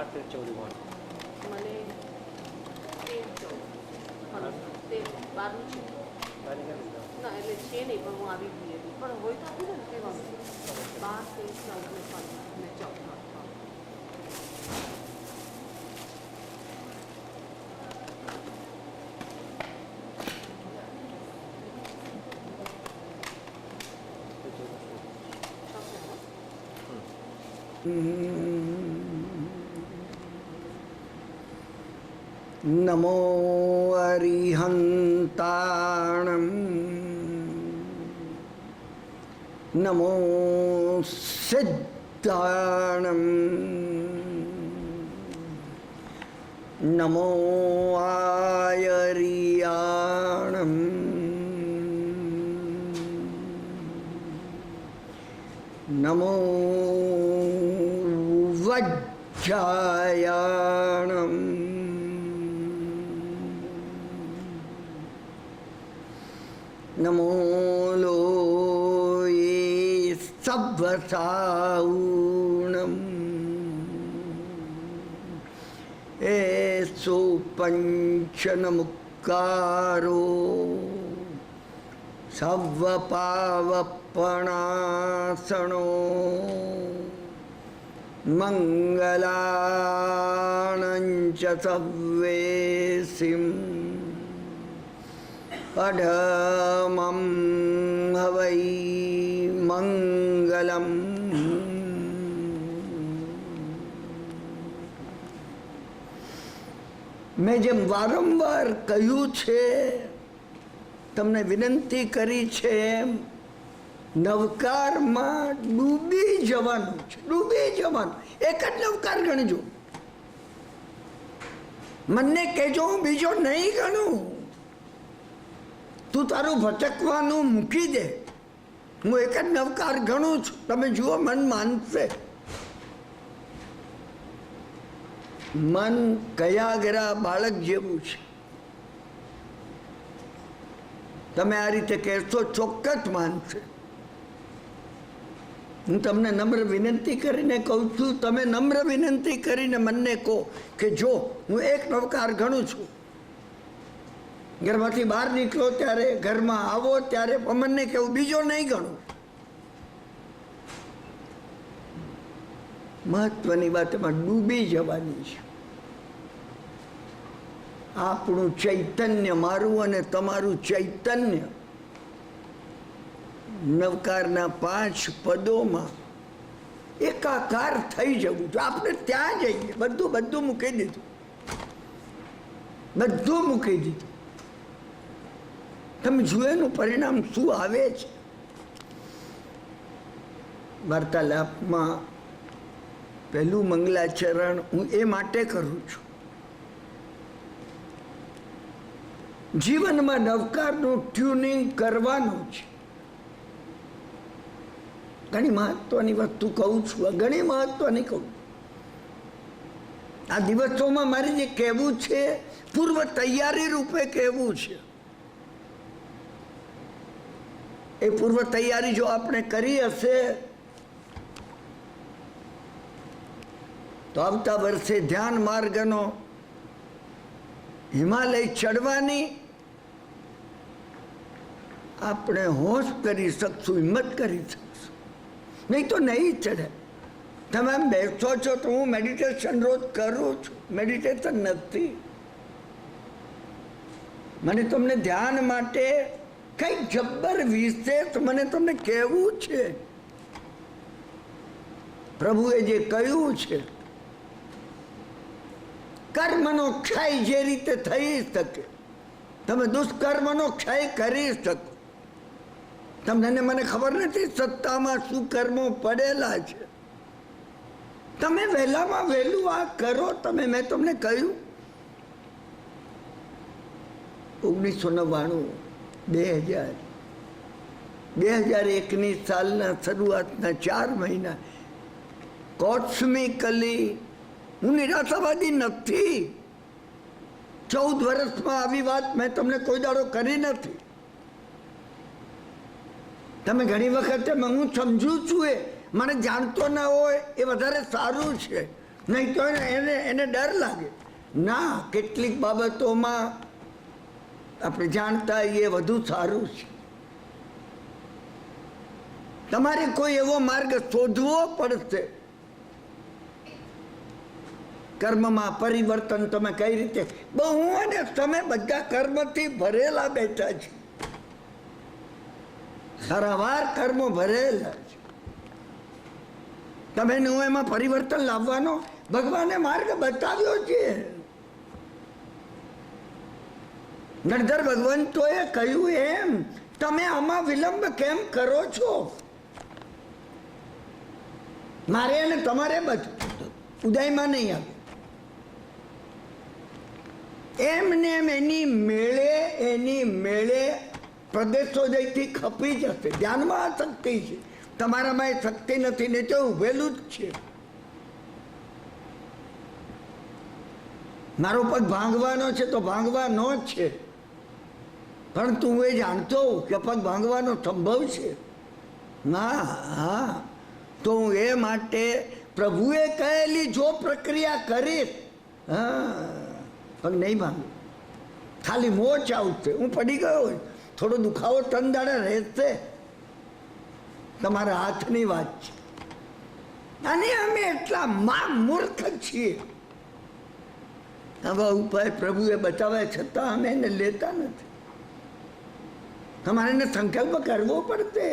12, 13, 14 મને 13, 14 તે 12 છે ના, એટલે છે નહીં, પણ હું આવી ગઈ હતી. પણ હોય તો આપી દે ને, કંઈ વાંધો નહીં. 12, 13, 14 ને 14. નમો અરિહંતાણમ નમો સિદ્ધાણમ નમો આયરિયાણમ નમો વજ્જાયાણમ નમો લોયે સવ્વસાઉણમ એસો પંચનમુક્કારો સવ્વપાવપણાસણો મંગલાણંચ સવ્વેસિમ અઢમં હવૈ મંગલમ. મેં જેમ વારંવાર કહ્યું છે, તમને વિનંતી કરી છે, એમ નવકારમાં ડૂબી જવાનું છે. ડૂબી જવાનું, એક જ નવકાર ગણજો. મને કહેજો હું બીજો નહીં ગણું. તું તારું ભટકવાનું મૂકી દે, હું એક જ નવકાર ગણું છું. તમે જુઓ, મન માનશે. મન કયાગરા બાળક જેવું છે. તમે આ રીતે કહેશો, ચોક્કસ માનશે. હું તમને નમ્ર વિનંતી કરીને કહું છું, તમે નમ્ર વિનંતી કરીને મને કહો કે જો હું એક નવકાર ગણું છું, ઘરમાંથી બહાર નીકળો ત્યારે, ઘરમાં આવો ત્યારે મને કેવું બીજો નહીં ગણું. મહત્વની વાત એમાં ડૂબી જવાની છે. આપણું ચૈતન્ય, મારું અને તમારું ચૈતન્ય નવકારના 5 પદોમાં એકાકાર થઈ જવું છે. આપણે ત્યાં જઈએ, બધું મૂકી દીધું, બધું મૂકી દીધું. તમે જુઓ એનું પરિણામ શું આવે છે. વાર્તાલાપમાં પહેલું મંગલાચરણ હું એ માટે કરું છું, જીવનમાં નવકારનું ટ્યુનિંગ કરવાનું છે. ઘણી મહત્વની વસ્તુ કહું છું, ઘણી મહત્વની કહું. આ દિવસોમાં મારે જે કહેવું છે, પૂર્વ તૈયારી રૂપે કહેવું છે. એ પૂર્વ તૈયારી જો આપણે કરી હશે તો આવતા વર્ષે ધ્યાન માર્ગનો હિમાલય ચડવાની આપણે હોશ કરી શકશું, હિંમત કરી શકશું. નહીં તો નહીં ચડે. તમે એમ બેસો છો તો હું મેડિટેશન રોજ કરું છું, મેડિટેશન નથી. મને તમને ધ્યાન માટે કંઈક જબ્બર વિશેષ મને તમને કહેવું છે. પ્રભુએ જે કહ્યું છે, કર્મનો ક્ષય જે રીતે થઈ શકે, તમે દુષ્કર્મનો ક્ષય કરી શકો. તમને મને ખબર નથી સત્તામાં શું કર્મો પડેલા છે. તમે વહેલામાં વહેલું આ કરો. તમે, મેં તમને કહ્યું 1999 2001ની સાલના શરૂઆતના 4 મહિના કોસ્મિકલી હું નિરાશાવાદી નથી. 14 વર્ષમાં આવી વાત મેં તમને કોઈ દાડો કરી નથી. તમે ઘણી વખતે હું સમજુ છું, એ મને જાણતો ના હોય એ વધારે સારું છે. નહીં તો એને ડર લાગે. ના, કેટલીક બાબતોમાં આપણે જાણતા એ વધુ સારું છે. તમારે કોઈ એવો માર્ગ શોધવો પડશે. કર્મમાં પરિવર્તન તમે કઈ રીતે, હું અને તમે બધા કર્મથી ભરેલા બેઠા છે, સારાવાર કર્મો ભરેલા છે. તમે એમાં પરિવર્તન લાવવાનો ભગવાને માર્ગ બતાવ્યો છે. નડધર ભગવંતોએ કહ્યું એમ તમે આમાં વિલંબ કેમ કરો છો? મારે અને તમારે ઉદયમાં નહીં આવે. એમને એમ એની મેળે પ્રદેશો જઈથી ખપી જશે. ધ્યાનમાં આ શક્તિ છે, તમારામાં એ શક્તિ નથી ને તો ઉભેલું જ છે. મારો પગ ભાંગવાનો છે તો ભાંગવાનો જ છે, પરંતુ હું એ જાણતો કે પગ ભાંગવાનો સંભવ છે. ના, હા, તો હું એ માટે પ્રભુએ કહેલી જો પ્રક્રિયા કરીશ, હા, પગ નહીં ભાંગે, ખાલી મોચ આવશે. હું પડી ગયો હોય, થોડો દુખાવો ત્રણ દાડા રહેશે, તમારા હાથની વાત છે. અને અમે એટલા મૂર્ખ છીએ, આવા ઉપાય પ્રભુએ બતાવ્યા છતાં અમે એને લેતા નથી. તમારે એને સંકલ્પ કરવો પડશે.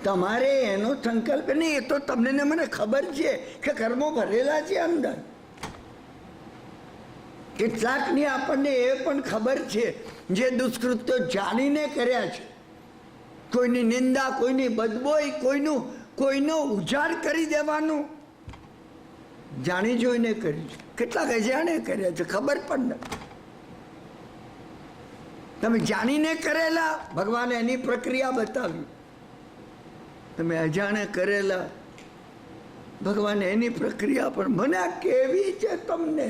તમારે એનો સંકલ્પ નહીં, એ તો તમને ને મને ખબર છે કે કર્મો ભરેલા છે અંદર. કેટલાકની આપણને એ પણ ખબર છે જે દુષ્કૃત્યો જાણીને કર્યા છે. કોઈની નિંદા, કોઈની બદબોઈ, કોઈનો ઉજાડ કરી દેવાનું જાણી જોઈને કર્યું છે. કેટલાક અજાણે કર્યા છે, ખબર પણ નથી. તમે જાણીને કરેલા, ભગવાને એની પ્રક્રિયા બતાવી. તમે અજાણે કરેલા, ભગવાને એની પ્રક્રિયા પણ. મને આ કેવી છે તમને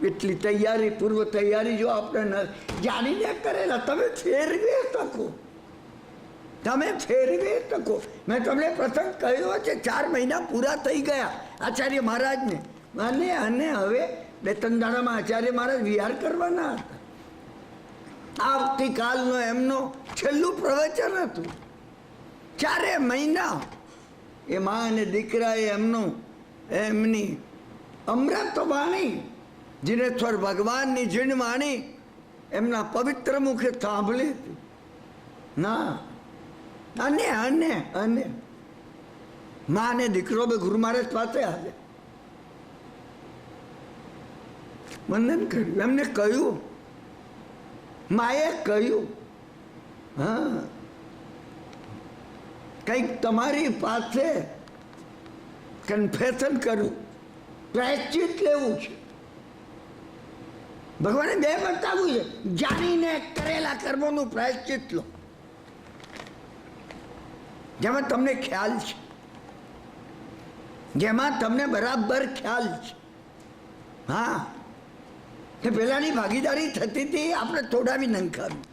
એટલી તૈયારી, પૂર્વ તૈયારી જો આપણે જાણીને કરેલા, તમે ફેરવી શકો. તમે ફેરવી શકો. મેં તમને પ્રસંગ કહ્યો છે, 4 મહિના પૂરા થઈ ગયા આચાર્ય મહારાજને, અને હવે 2-3 દાડામાં આચાર્ય મહારાજ વિહાર કરવાના હતા. આવતીકાલનો એમનો છેલ્લું પ્રવચન હતું. 4 મહિના એ મા અને દીકરાએ એમની અમૃત વાણી, જીનેશ્વર ભગવાનની જીણ વાણી એમના પવિત્ર મુખે સાંભળી હતી. ના, અને મા ને દીકરો બે ગુરુ મહારાજ પાસે આવે, વંદન કર્યું. એમને કહ્યું, માએ કહ્યું, હા, કંઈક તમારી પાસે કન્ફેશન કરવું, પ્રાયશ્ચિત લેવું છે. ભગવાને 2 બતાવ્યું છે, જાણીને કરેલા કર્મોનું પ્રાયશ્ચિત લો, જેમાં તમને ખ્યાલ છે, જેમાં તમને બરાબર ખ્યાલ છે. હા, કે પેલાની ભાગીદારી થતી હતી, આપણે તોડાવી નંખાવી.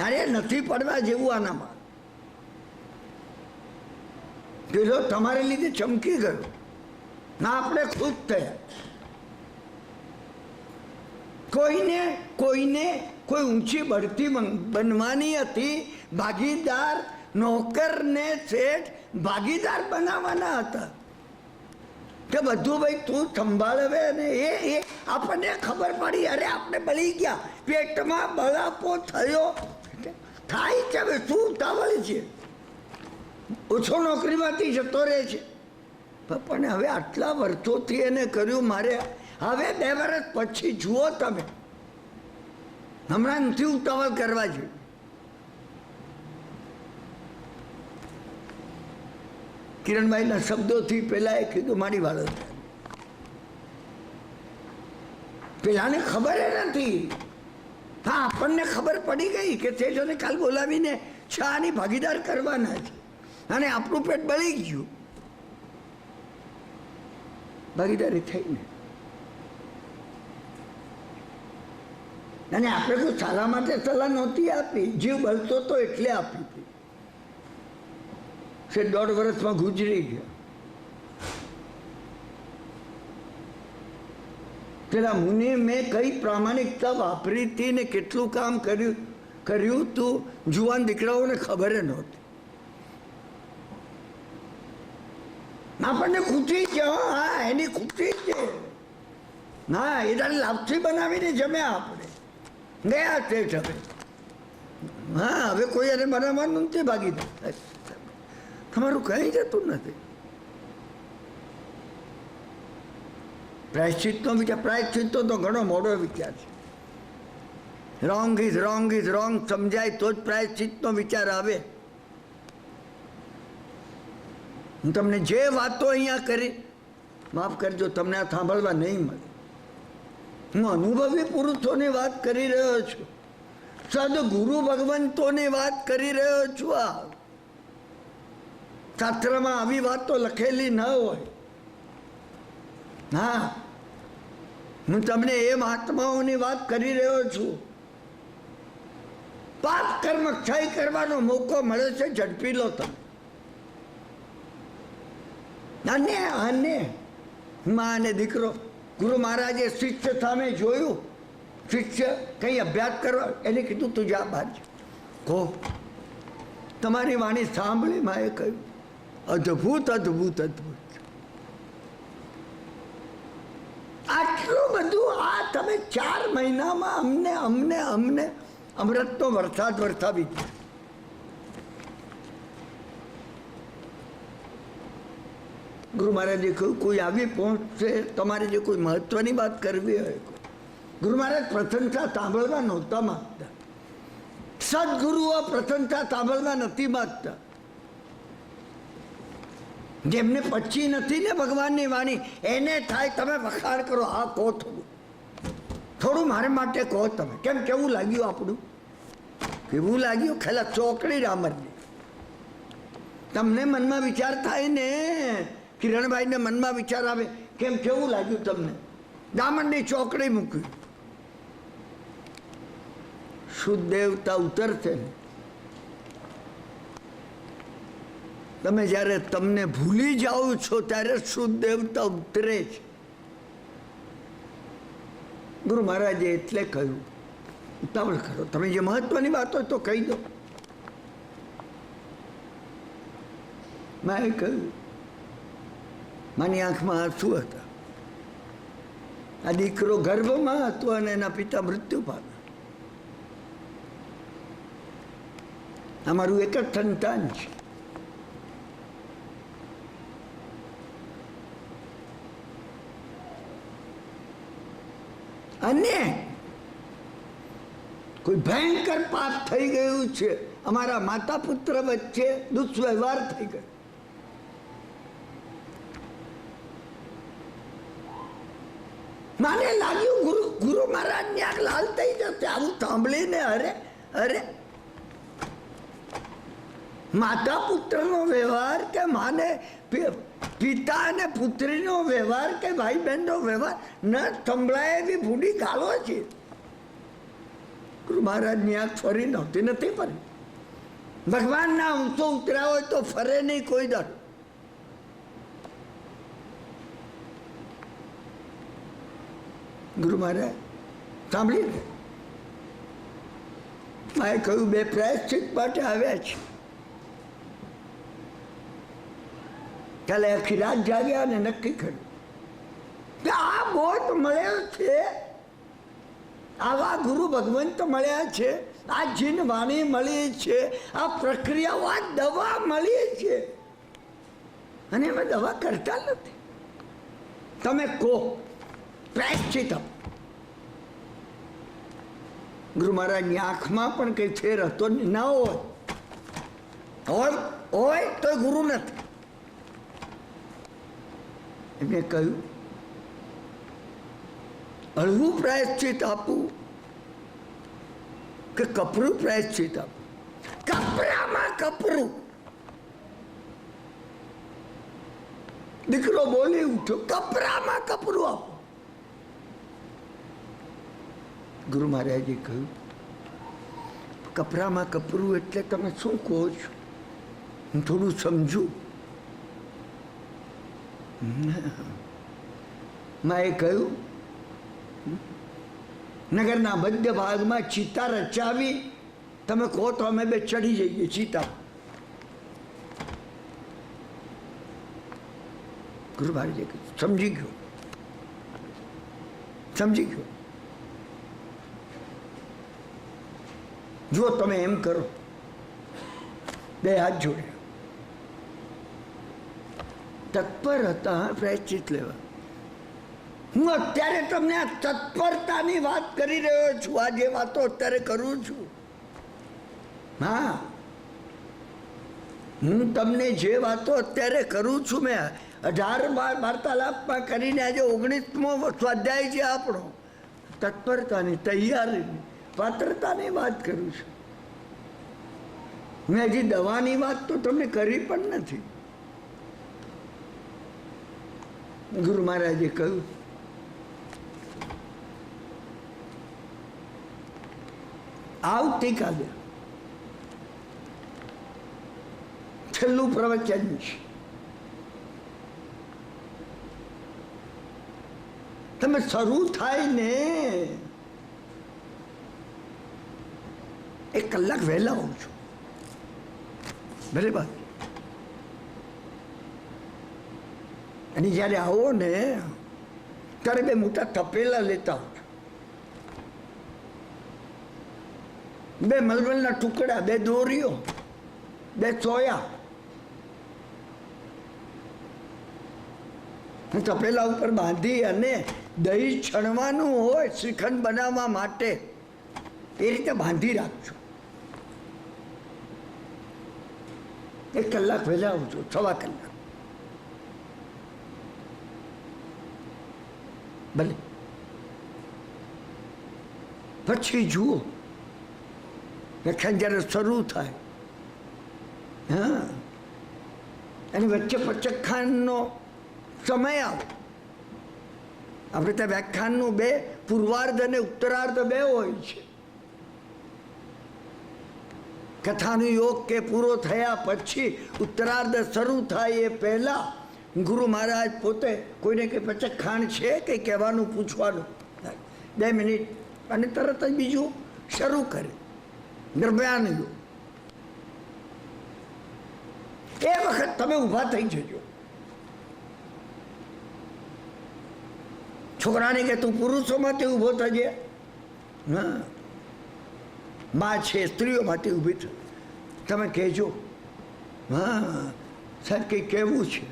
અરે નથી પડવા જેવું આનામાં. પેલો તમારે લીધે ચમકી ગયો, ના આપણે ખુશ થયા. કોઈને કોઈ ઊંચી બઢતી બનવાની હતી, ભાગીદાર, નોકરને શેઠ ભાગીદાર બનાવવાના હતા કે બધું ભાઈ તું સંભાળવે. ને એ આપણને ખબર પડી, અરે આપણે બળી ગયા, પેટમાં બળાપો થયો. થાય છે, હવે શું ઉતાવળ છે, ઓછો નોકરીમાંથી જતો રહે છે. પણ હવે આટલા વર્ષોથી એને કર્યું, મારે હવે 2 વર્ષ પછી જુઓ તમે, હમણાં નથી ઉતાવળ કરવા જોઈએ. કિરણભાઈના શબ્દોથી પેલા એ કીધું મારી વાળો, પેલાને ખબર નથી. હા, આપણને ખબર પડી ગઈ કે શેઠોને કાલ બોલાવીને શાની ભાગીદાર કરવાના છે, અને આપણું પેટ બળી ગયું. ભાગીદારી થઈને, અને આપણે કોઈ સલાહ માટે સલાહ નહોતી આપી, જીવ બળતો તો એટલે આપી હતી. 1.5 વર્ષમાં ગુજરી ગયા. પેલા મુનિ મેં કઈ પ્રામાણિકતા વાપરી હતી ને કેટલું કામ કર્યું તું જુવાન દીકરાઓને ખબર નહોતી. આપણને ખુશી છે, હા એની ખુશી છે. હા એ તારે લાપસી બનાવીને જમ્યા આપણે ગયા શેઠ. હવે હા હવે કોઈ એને બનાવવાનું નથી ભાગીદાર. તમારું કઈ જતું નથી. પ્રાયશ્ચિતનો વિચાર, પ્રાયશ્ચિતનો તો ઘણો મોડો વિચાર છે. Wrong is wrong is wrong સમજાય તો જ પ્રાયશ્ચિતનો વિચાર આવે. હું તમને જે વાતો અહીંયા કરી, માફ કરજો, તમને આ સાંભળવા નહીં મળે. હું અનુભવી પુરુષોની વાત કરી રહ્યો છું, સદગુરુ ભગવંતોની વાત કરી રહ્યો છું. આ શાસ્ત્રમાં આવી વાતો લખેલી ન હોય. હા હું તમને એ મહાત્માઓની વાત કરી રહ્યો છું. પાપ કર્મ ક્ષય કરવાનો મોકો મળે છે, ઝડપી લો તમે. અને માં અને દીકરો, ગુરુ મહારાજે શિષ્ય સામે જોયું. શિષ્ય કઈ અભ્યાસ કરવા, એને કીધું તું જા બહાર. કહો તમારી વાણી સાંભળી માએ કહ્યું અદ્ભુત અદ્ભુત અદ્ભુત. આટલું બધું આ તમે 4 મહિનામાં અમને અમને અમને અમૃતનો વરસાદ વરસાવી. ગુરુ મહારાજે કહ્યું કોઈ આવી પહોંચશે તમારે જે કોઈ મહત્વની વાત કરવી હોય. ગુરુ મહારાજ પ્રશંસા સાંભળવા નહોતા માંગતા. સદગુરુઓ પ્રશંસા સાંભળવા નથી માંગતા. જેમને પછી નથી ને ભગવાનની વાણી, એને થાય તમે વખાણ કરો. હા કહો, થોડું મારા માટે કહો તમે. કેમ કેવું લાગ્યું આપણું? કેવું લાગ્યું? ખેલા ચોકડી રામરની. તમને મનમાં વિચાર થાય ને, કિરણભાઈને મનમાં વિચાર આવે કેમ કેવું લાગ્યું તમને? દામણની ચોકડી મૂકી. શુદ્ધ દેવતા ઉતરશે ને, તમે જ્યારે તમને ભૂલી જાઓ છો ત્યારે શુદ્ધ દેવતા ઉતરે છે. ગુરુ મહારાજે એટલે કહ્યું ઉતાવળ કરો, તમે જે મહત્વની વાત હોય તો કહી દો. મેં કહ્યું, મારી આંખમાં આંસુ હતા. આ દીકરો ગર્ભમાં હતો અને એના પિતા મૃત્યુ પામ્યા. અમારું એક જ સંતાન છે. અને કોઈ ભયંકર પાપ થઈ ગયું છે. અમારા માતા પુત્ર વચ્ચે દુષ્વ્યવહાર થઈ ગયો. મને લાગ્યું ગુરુ મહારાજ ની આંખ લાલ થઈ જશે આવું સાંભળીને. અરે માતા પુત્રનો વ્યવહાર કે માને પિતા અને પુત્રીનો વ્યવહાર કે ભાઈ બહેનનો વ્યવહાર ન સંભળાય એવી ભૂડી ગાળો છે. ગુરુ મહારાજની આંખ ફરી નહોતી, નથી ફરી. ભગવાનના અંશો ઉતર્યા હોય તો ફરે નહીં કોઈ દર. ગુરુ મહારાજ સાંભળી લે. માએ કહ્યું 2 પ્રાયશ્ચિત માટે આવ્યા છે. કાલે આખી રાત જાગ્યા અને નક્કી કર્યું કે આ બોધ મળ્યો છે, આવા ગુરુ ભગવંત મળ્યા છે, આ જીન વાણી મળી છે, આ પ્રક્રિયાઓ, આ દવા મળી છે, અને અમે દવા કરતા નથી. તમે કહો પ્રાયશ્ચિત. ગુરુ મહારાજની આંખમાં પણ કઈ ફેર હતો ના હોય તો ગુરુ નથી. એમને કહ્યું હળવું પ્રાયશ્ચિત આપું કે કપરું પ્રાયશ્ચિત આપું? કપરામાં કપરું. દીકરો બોલી ઉઠ્યો, કપરામાં કપરું આપો. ગુરુ મહારાજે કહ્યું કપરામાં કપરું એટલે તમે શું કહો છો? હું થોડું સમજુ. માએ કહ્યું નગરના મધ્ય ભાગમાં ચિતા રચાવી, તમે કહો તો અમે બે ચડી જઈએ ચિતા. ગુરુ મહારાજે કીધું, સમજી ગયો, સમજી ગયો. જો તમે એમ કરો, બે હાથ જોડ્યા, તત્પર હતા પ્રાયશ્ચિત લેવા. હું અત્યારે તમને આ તત્પરતાની વાત કરી રહ્યો છું. આ જે વાતો અત્યારે કરું છું, હા, હું તમને જે વાતો અત્યારે કરું છું, મેં 18 વાર્તાલાપમાં કરીને આજે 19મો સ્વાધ્યાય છે આપણો. તત્પરતાની, તૈયારીની, પાત્રતાની વાત કરું છું. મેં હજી દવાની વાત તો તમને કરી પણ નથી. ગુરુ મહારાજે કહ્યું, આવતીકાલે છેલ્લું પ્રવચન છે. તમે શરૂ થાય ને 1 કલાક વહેલા આવું છું, બરાબર? અને જ્યારે આવો ને ત્યારે 2 મોટા તપેલા લેતા આવો, 2 મલમલના ટુકડા, 2 દોરીઓ, 2 ચોયા, તપેલા ઉપર બાંધી અને દહીં છણવાનું હોય શ્રીખંડ બનાવવા માટે, એ રીતે બાંધી રાખજો. 1 કલાક વહેલા આવજો, 1.25 કલાક. ભલે. પછી જુઓ વ્યાખ્યાન જ્યારે શરૂ થાય, હા, અને વચ્ચે પચખ્ખાનનો સમય આવે. આપણે ત્યાં વ્યાખ્યાનનું 2 પૂર્વાર્ધ અને ઉત્તરાર્ધ 2 હોય છે. કથાનો યોગ કે પૂરો થયા પછી ઉત્તરાર્ધ શરૂ થાય એ પહેલા ગુરુ મહારાજ પોતે કોઈને કંઈ પચખ્ખાન છે કંઈ કહેવાનું, પૂછવાનું, 2 મિનિટ, અને તરત જ બીજું શરૂ કરે. દરમિયાન યોગ. એ વખત તમે ઊભા થઈ જજો. છોકરાને કે તું પુરુષોમાંથી ઊભો થજે, હા, માં છે સ્ત્રીઓમાંથી ઊભી થઈ, તમે કહેજો, હા સાહેબ કંઈ કહેવું છે,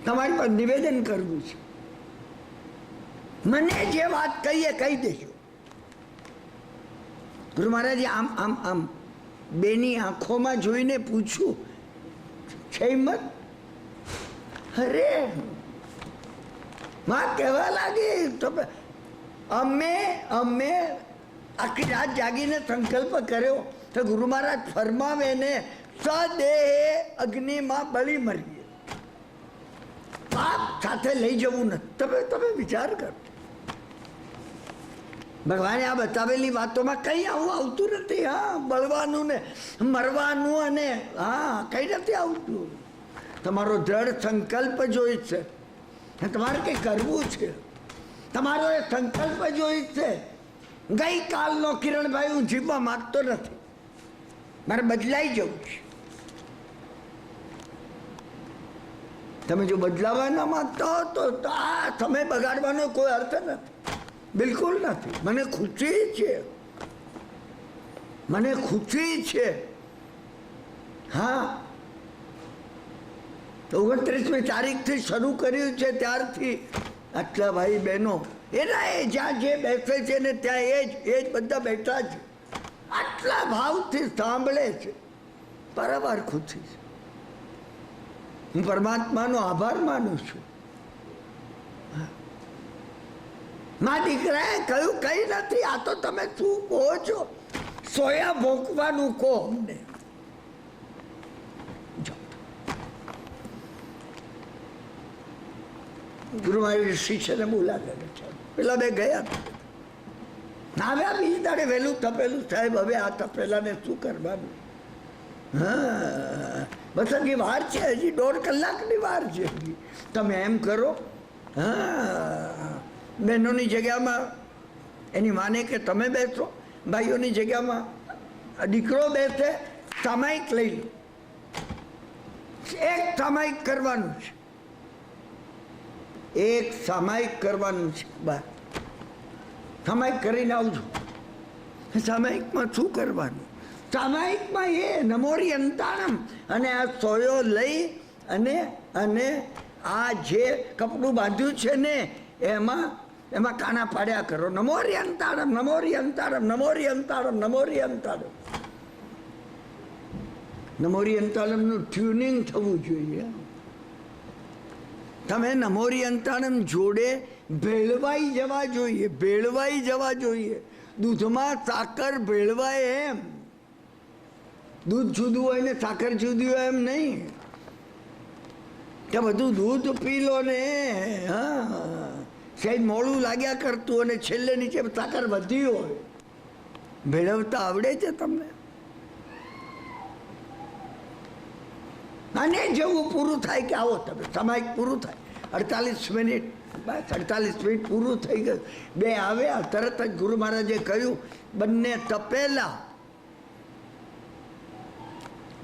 તમારી પર નિવેદન કરવું છે, મને જે વાત કહીએ કહી દેજો. ગુરુ મહારાજે આમ આમ આમ 2ની આંખોમાં જોઈને પૂછ્યું, છે હિંમત? અરે માં કહેવા લાગી, તમે અમે આખી રાત જાગીને સંકલ્પ કર્યો તો ગુરુ મહારાજ ફરમાવે ને સદેહે અગ્નિમાં બળી મરીએ, પાપ સાથે લઈ જવું નથી. તમે વિચાર કરો, ભગવાને આ બતાવેલી વાતોમાં કઈ આવું આવતું નથી. હા, બળવાનું ને મરવાનું અને હા કઈ નથી આવતું. તમારો દ્રઢ સંકલ્પ જોઈ છે, તમારે કંઈ કરવું છે, તમારો એ સંકલ્પ જોઈ છે. ગઈકાલનો કિરણભાઈ હું જીવવા માંગતો નથી, મારે બદલાઈ જવું છે. તમે જો બદલાવા ના માંગતા હો તો આ સમય બગાડવાનો કોઈ અર્થ નથી, બિલકુલ નથી. મને ખુશી છે, મને ખુશી છે. હા, 29મી તારીખથી શરૂ કર્યું છે ત્યારથી આટલા ભાઈ બહેનો એના એ જ્યાં જે બેસે છે ને ત્યાં એ જ બધા બેઠા છે, આટલા ભાવથી સાંભળે છે. બરાબર ખુશી છે. હું પરમાત્માનો આભાર માનું છું. મા દીકરાએ કહ્યું કઈ નથી, આ તો તમે શું કહો છો, સોયા ભોંકવાનું કહો અમને. ગુરુ મારી શિષ્યને બોલાવે છે, પેલા 2 ગયા, આવ્યા બીજી દાડે વહેલું તપેલું, સાહેબ હવે આ તપેલાને શું કરવાનું? હા, બસ હજી વાર છે, હજી 1.5 કલાકની વાર છે. તમે એમ કરો, હા, બહેનોની જગ્યામાં એની માને કે તમે બેસો, ભાઈઓની જગ્યામાં દીકરો બેસે, સામાયિક લઈ લો. એક સામાયિક કરવાનું છે, એક સામાયિક કરવાનું છે. બસ સામાયિક કરીને આવજો. સામાયિકમાં શું કરવાનું? સામાયિકમાં એ નમોરી અંતાણમ અને આ સોયો લઈ અને અને આ જે કપડું બાંધ્યું છે ને એમાં કાના પાડ્યા કરો. નમોરી અંતાણમ, નમોરી અંતાણમ, નમોરી અંતાણમ, નમોરી અંતાણમ. નમોરી અંતાણમનું ટ્યુનિંગ થવું જોઈએ. તમે નમોરી અંતાણમ જોડે ભેળવાઈ જવા જોઈએ, ભેળવાઈ જવા જોઈએ. દૂધમાં સાકર ભેળવાય એમ. દૂધ જુદું હોય ને સાકર જુદી હોય એમ નહીં કે બધું દૂધ પી લો ને હા સહેજ મોડું લાગ્યા કરતું અને છેલ્લે નીચે સાકર વધી હોય. ભેળવતા આવડે છે તમને? અને જેવું પૂરું થાય કે આવો તમે, સામાયિક પૂરું થાય 48 મિનિટ, બસ 48 મિનિટ પૂરું થઈ ગયું. બે આવ્યા તરત જ ગુરુ મહારાજે કહ્યું બંને તપેલા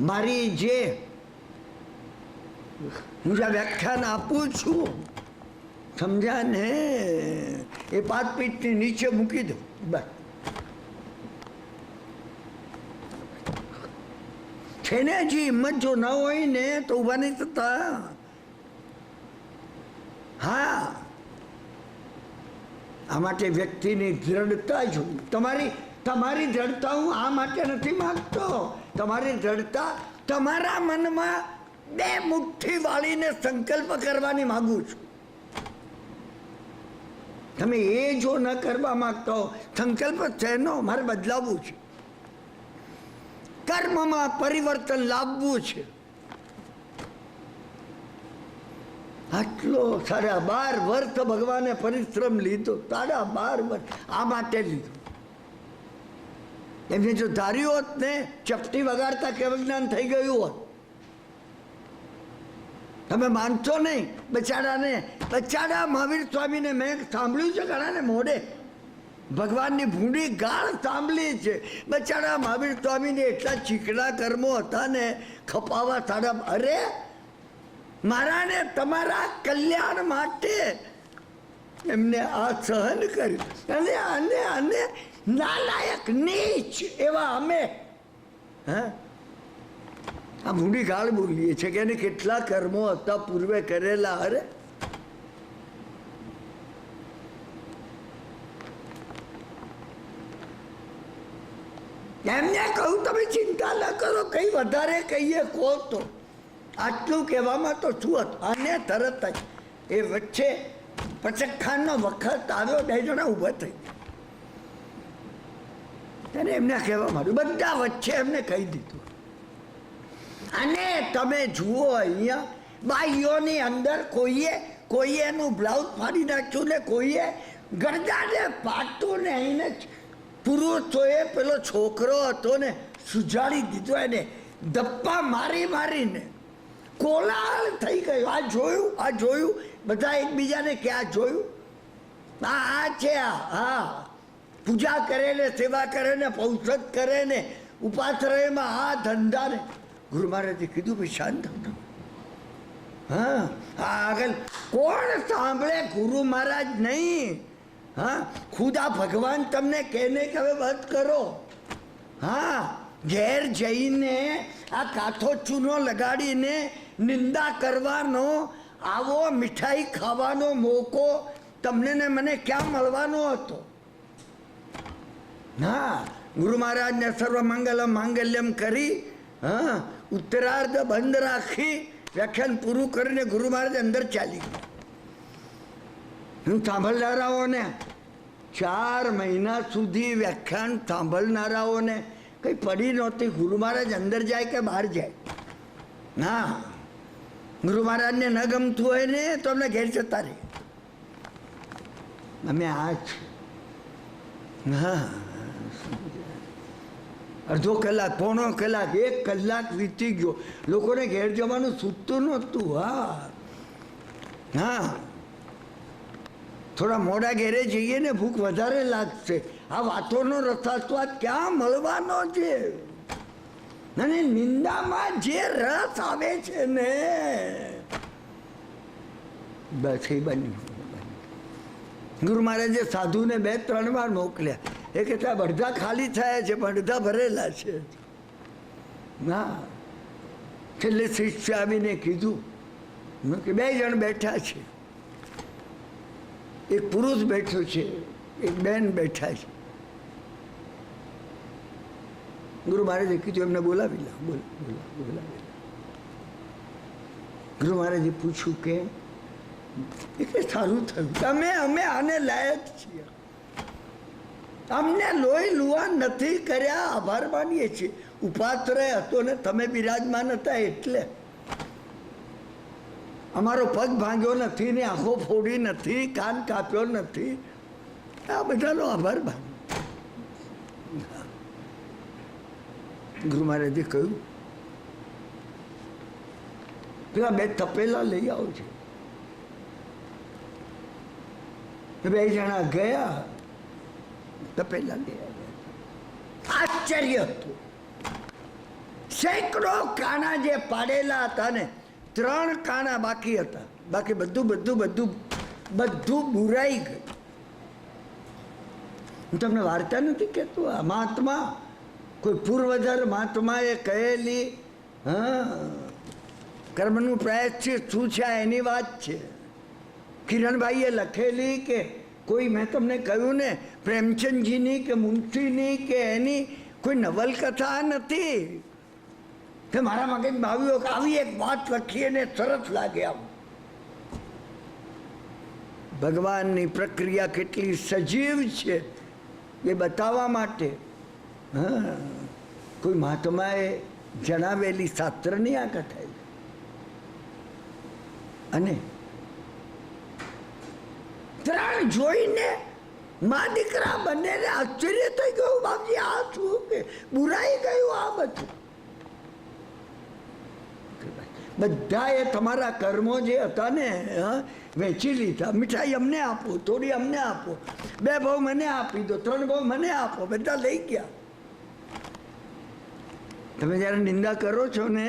મારી જે હું જ્યાં વ્યાખ્યાન આપું છું સમજ્યા ને એ પાદપીઠની નીચે મૂકી દો. બસ છે ને હજી હિંમત જો ન હોય ને તો ઉભા નહીં થતા. હા, આ માટે વ્યક્તિની દ્રઢતા જોઈએ. તમારી દ્રઢતા હું આ માટે નથી માંગતો. તમારી દ્રઢતા તમારા મનમાં બે મુઠ્ઠી વાળીને સંકલ્પ કરવાની માંગુ છું. તમે એ જો ન કરવા માંગતા હો, સંકલ્પ છે નો મારે બદલાવવું છે, કર્મમાં પરિવર્તન લાવવું છે. આટલો 12.5 વર્ષ ભગવાને પરિશ્રમ લીધો, 12.5 વર્ષ આ માટે લીધો. એમને જો ધાર્યું હોત ને ચપટી વગાડતા કેવું જ્ઞાન થઈ ગયું હોત. તમે માનશો નહીં, બચાડા મહાવીર સ્વામીને મેં સાંભળ્યું છે ઘણાને મોઢે ભગવાનની ભૂંડી ગાળ સાંભળી છે. બચાડા મહાવીર સ્વામીને એટલા ચીકણા કર્મો હતા ને ખપાવા સાડા. અરે મારા ને તમારા કલ્યાણ માટે એમને આ સહન કર્યું. અને નાલાયક નીચ એવા અમે હા આ ભૂંડી ગાળ બોલીએ છે કે એને કેટલા કર્મો હતા પૂર્વે કરેલા. અરે એમને કહું તમે ચિંતા ન કરો, કઈ વધારે કહીએ કહો તો. આટલું કહેવામાં તો શું હતું. અને તરત જ એ વચ્ચે પચકખાનનો વખત આવ્યો, 2 જણા ઊભા થઈ અને એમને કહેવા માંડ્યું, બધા વચ્ચે એમને કહી દીધું. અને તમે જુઓ અહીંયા બાઈઓની અંદર કોઈએ એનું બ્લાઉઝ ફાડી નાખ્યું ને કોઈએ ગરદાને પાટું ને અહીંને પુરુષોએ પેલો છોકરો હતો ને સુજાડી દીધો, એને ધપ્પા મારીને કોલાહલ થઈ ગયો. આ જોયું બધા એકબીજાને કે આ જોયું, આ છે હા પૂજા કરે ને સેવા કરે ને પૌષધ કરે ને ઉપાશ્રયમાં આ ધંધા ને. ગુરુ મહારાજે કીધું ભાઈ શાંત થતા. હા આગળ કોણ સાંભળે? ગુરુ મહારાજ નહીં. હા ખુદા ભગવાન તમને કહેને કે હવે બંધ કરો. હા ઘેર જઈને આ કાથો ચૂનો લગાડીને નિંદા કરવાનો, આવો મીઠાઈ ખાવાનો મોકો તમને ને મને ક્યાં મળવાનો હતો? હા ગુરુ મહારાજને સર્વ મંગલમ માંગલ્યમ કરી હા ઉત્તરાર્ધ બંધ રાખી વ્યાખ્યાન પૂરું કરીને ગુરુ મહારાજ અંદર ચાલી ગયા. હું સાંભળનારાઓને 4 મહિના સુધી વ્યાખ્યાન સાંભળનારાઓને કંઈ પડી નહોતી. ગુરુ મહારાજ અંદર જાય કે બહાર જાય. ના ગુરુ મહારાજને ન ગમતું હોય ને તો અમને ઘેર જતા રહે. અમે આ જ હા અડધો કલાક, પોણો કલાક, 1 કલાક વીતી ગયો. લોકોને ઘેર જવાનું સૂચતું નહોતું. હા થોડા મોડા ઘેરે જઈએ ને ભૂખ વધારે લાગશે. આ વાતોનો રસાસ્વાદ ક્યાં મળવાનો છે? અને નિંદામાં જે રસ આવે છે ને, બસ એ બન્યું. ગુરુ મહારાજે સાધુને 2-3 વાર મોકલ્યા. એ કેટલા અડધા ખાલી થયા છે પણ અડધા ભરેલા છે. ના, છેલ્લે શિષ્ય આવીને કીધું કે 2 જણ બેઠા છે, એક પુરુષ બેઠો છે, એક બેન બેઠા છે. ગુરુ મહારાજે કીધું એમને બોલાવી લા. બોલાવી. ગુરુ મહારાજે પૂછ્યું કે સારું થયું, અમે આને લાયક છીએ, અમને લોહી લુવા નથી કર્યા, આભાર માનીએ છીએ. ઉપાશ્રય હતો ને તમે બિરાજમાન હતા એટલે. અમારો પગ ભાંગ્યો નથી ને આંખો ફોડી નથી, કાન કાપ્યો નથી, આ બધાનો આભાર માન્યો. ગુરુ મહારાજે કહ્યું પેલા 2 તપેલા લઈ આવો છે. 2 જણા ગયા, તપેલા લઈ આવ્યા. આશ્ચર્ય હતું. સેંકડો કાણા જે પાડેલા હતા ને 3 કાણા બાકી હતા, બાકી બધું બુરાઈ ગયું. હું તમને વાર્તા નથી કહેતો. આ મહાત્મા કોઈ પૂર્વજર મહાત્માએ કહેલી કર્મનું પ્રાયશ્ચિત શું છે એની વાત છે. કિરણભાઈએ લખેલી કે કોઈ, મેં તમને કહ્યું ને, પ્રેમચંદજીની કે મુંશીની કે એની કોઈ નવલકથા નથી. તે મારા મગજમાં આવ્યું કે આવી એક વાત લખીએ ને સરસ લાગે. આમ ભગવાનની પ્રક્રિયા કેટલી સજીવ છે એ બતાવવા માટે કોઈ મહાત્માએ જણાવેલી શાસ્ત્રની આ કથા. અને 3 જોઈને મા દીકરા બંનેને આશ્ચર્ય થઈ ગયું. બાપજી આ શું કે બુરાઈ ગયું આ બધું? બધાએ તમારા કર્મો જે હતા ને વેચી લીધા. મીઠાઈ અમને આપો, થોડી અમને આપો, 2 ભાવ મને આપી દો, 3 ભાવ મને આપો, બધા લઈ ગયા. તમે જ્યારે નિંદા કરો છો ને,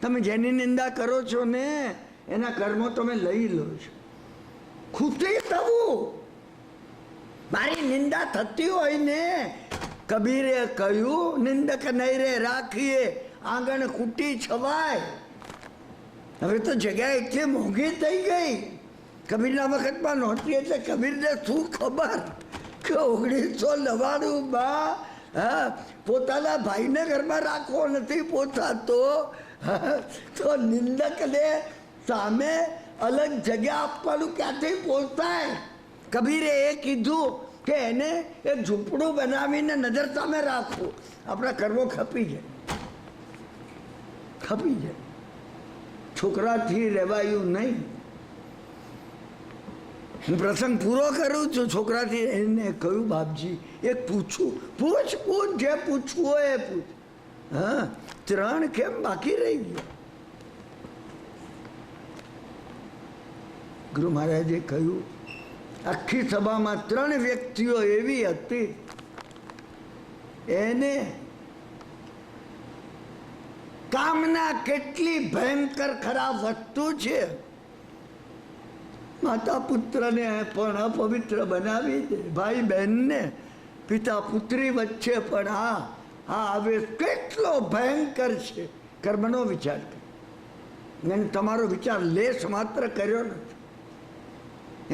તમે જેની નિંદા કરો છો ને એના કર્મો તમે લઈ લો છો. ખુશી થવું. મારી નિંદા થતી હોય ને, કબીરે કહ્યું નિંદક નહીં રે રાખીએ આંગણ કુટી છવાય. હવે તો જગ્યા એટલી મોંઘી થઈ ગઈ. કબીરના વખતમાં નહોતી એટલે કબીરને શું ખબર કે 1999 પોતાના ભાઈને ઘરમાં રાખવો નથી પોતાતો, તો નિંદકને સામે અલગ જગ્યા આપવાનું ક્યાંથી પોસાય? કબીરે એ કીધું કે એને એક ઝૂંપડું બનાવીને નજર સામે રાખવું. આપણા કર્મો ખપી જાય. છોકરાથી રહેવાયું નહીં. હું પ્રસંગ પૂરો કરું છું. છોકરાથી એને કહ્યું બાપજી એક પૂછું. પૂછ જે પૂછવું હોય એ પૂછ. 3 કેમ બાકી રહી ગયા? ગુરુ મહારાજે કહ્યું આખી સભામાં 3 વ્યક્તિઓ એવી હતી એને કામના કેટલી ભયંકર ખરાબ વસ્તુ છે. માતા પુત્રને પણ અપવિત્ર બનાવી દે, ભાઈ બહેનને, પિતા પુત્રી વચ્ચે પણ આ આવેશ કેટલો ભયંકર છે. કર્મનો વિચાર કરો. એને તમારો વિચાર લેશ માત્ર કર્યો નથી.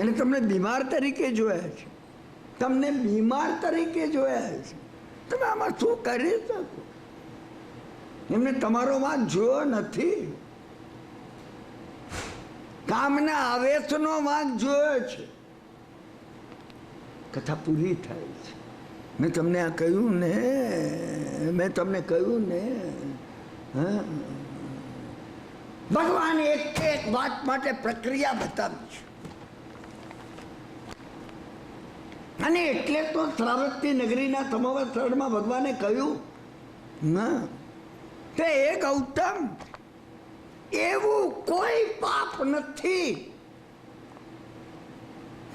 એને તમને બીમાર તરીકે જોયા છે. તમે આમાં શું કરી શકો? એમને તમારો વાંક જોયો નથી. કામના આવેશનો વાંક જોયો છે. કથા પૂરી થાય છે. મેં તમને કહ્યું ને ભગવાન એક વાત માટે પ્રક્રિયા બતાવી છે. અને એટલે તો શ્રાવસ્તી નગરીના સમવસરમાં ભગવાને કહ્યું ના તે એક ગૌતમ એવું કોઈ પાપ નથી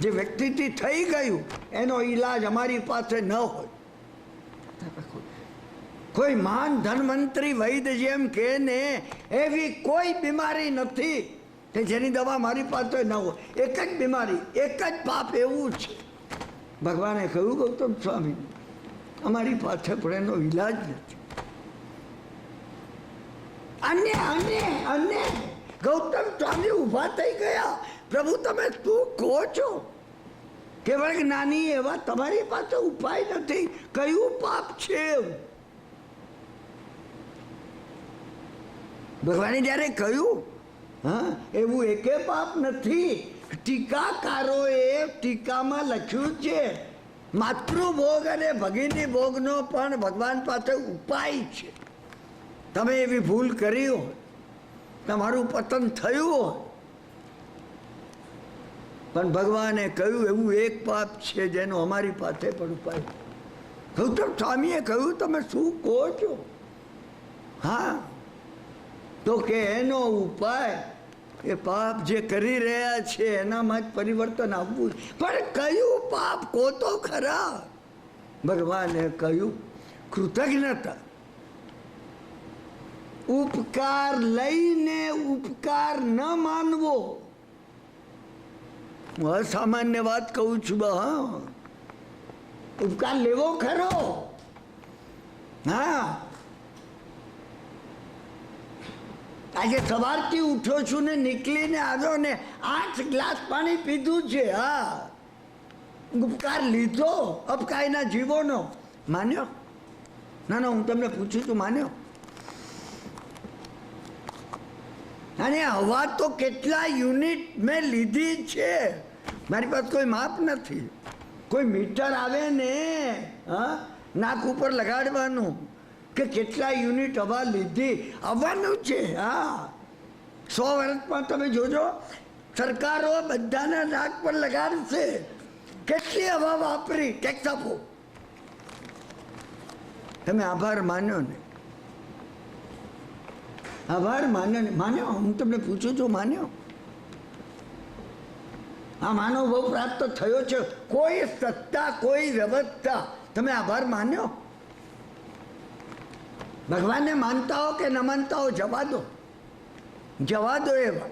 જે વ્યક્તિથી થઈ ગયું એનો ઈલાજ અમારી પાસે ન હોય. કોઈ મહાન ધનવંતરી વૈદ્ય જેમ કે ને એવી કોઈ બીમારી નથી કે જેની દવા મારી પાસે ન હોય. એક જ બીમારી, એક જ પાપ એવું છે. ભગવાને કહ્યું ગૌતમ સ્વામી અમારી પાસે પણ એનો ઈલાજ નથી. અને ગૌતમ સ્વામી ઊભા થઈ ગયા. પ્રભુ તમે શું કહો છો? કેવળ જ્ઞાની એવા તમારી પાસે ઉપાય નથી. કયું પાપ છે? ભગવાને જ્યારે કહ્યું હા એવું એકે પાપ નથી. ટીકાકારોએ ટીકામાં લખ્યું છે માતૃભોગ અને ભગિની ભોગનો પણ ભગવાન પાસે ઉપાય છે. તમે એવી ભૂલ કરી હોય, તમારું પતન થયું હોય, પણ ભગવાને કહ્યું એવું એક પાપ છે જેનો અમારી પાસે પણ ઉપાય. ગૌતમ સ્વામીએ કહ્યું તમે શું કહો છો? હા તો કે એનો ઉપાય એ પાપ જે કરી રહ્યા છે એનામાં જ પરિવર્તન આવવું. પણ કયું પાપ કહો તો ખરા? ભગવાને કહ્યું કૃતજ્ઞતા. ઉપકાર લઈને ઉપકાર ન માનવો. હું અસામાન્ય વાત કહું છું. હા ઉપકાર લેવો ખરો. હા આજે સવારથી ઉઠ્યો છું ને નીકળીને આવ્યો ને 8 ગ્લાસ પાણી પીધું છે. હા ઉપકાર લીધો અપકાયના જીવોનો. માન્યો? ના ના હું તમને પૂછું છું, માન્યો? અને હવા તો કેટલા યુનિટ મેં લીધી છે. મારી પાસે કોઈ માપ નથી. કોઈ મીટર આવે ને હા નાક ઉપર લગાડવાનું કે કેટલા યુનિટ હવા લીધી. આવવાનું છે. હા 100 વર્ષમાં તમે જોજો સરકારો બધાના નાક પર લગાડશે કેટલી હવા વાપરી. ટેક્સ આપો. તમે આભાર માન્યો ને? આભાર માન્યો ને? માન્યો? હું તમને પૂછું છું, માન્યો? આ માનવ બહુ પ્રાપ્ત થયો છે. કોઈ સત્તા કોઈ વ્યવસ્થા તમે આભાર માન્યો? ભગવાનને માનતા હો કે ન માનતા હો જવા દો, જવા દો. એવા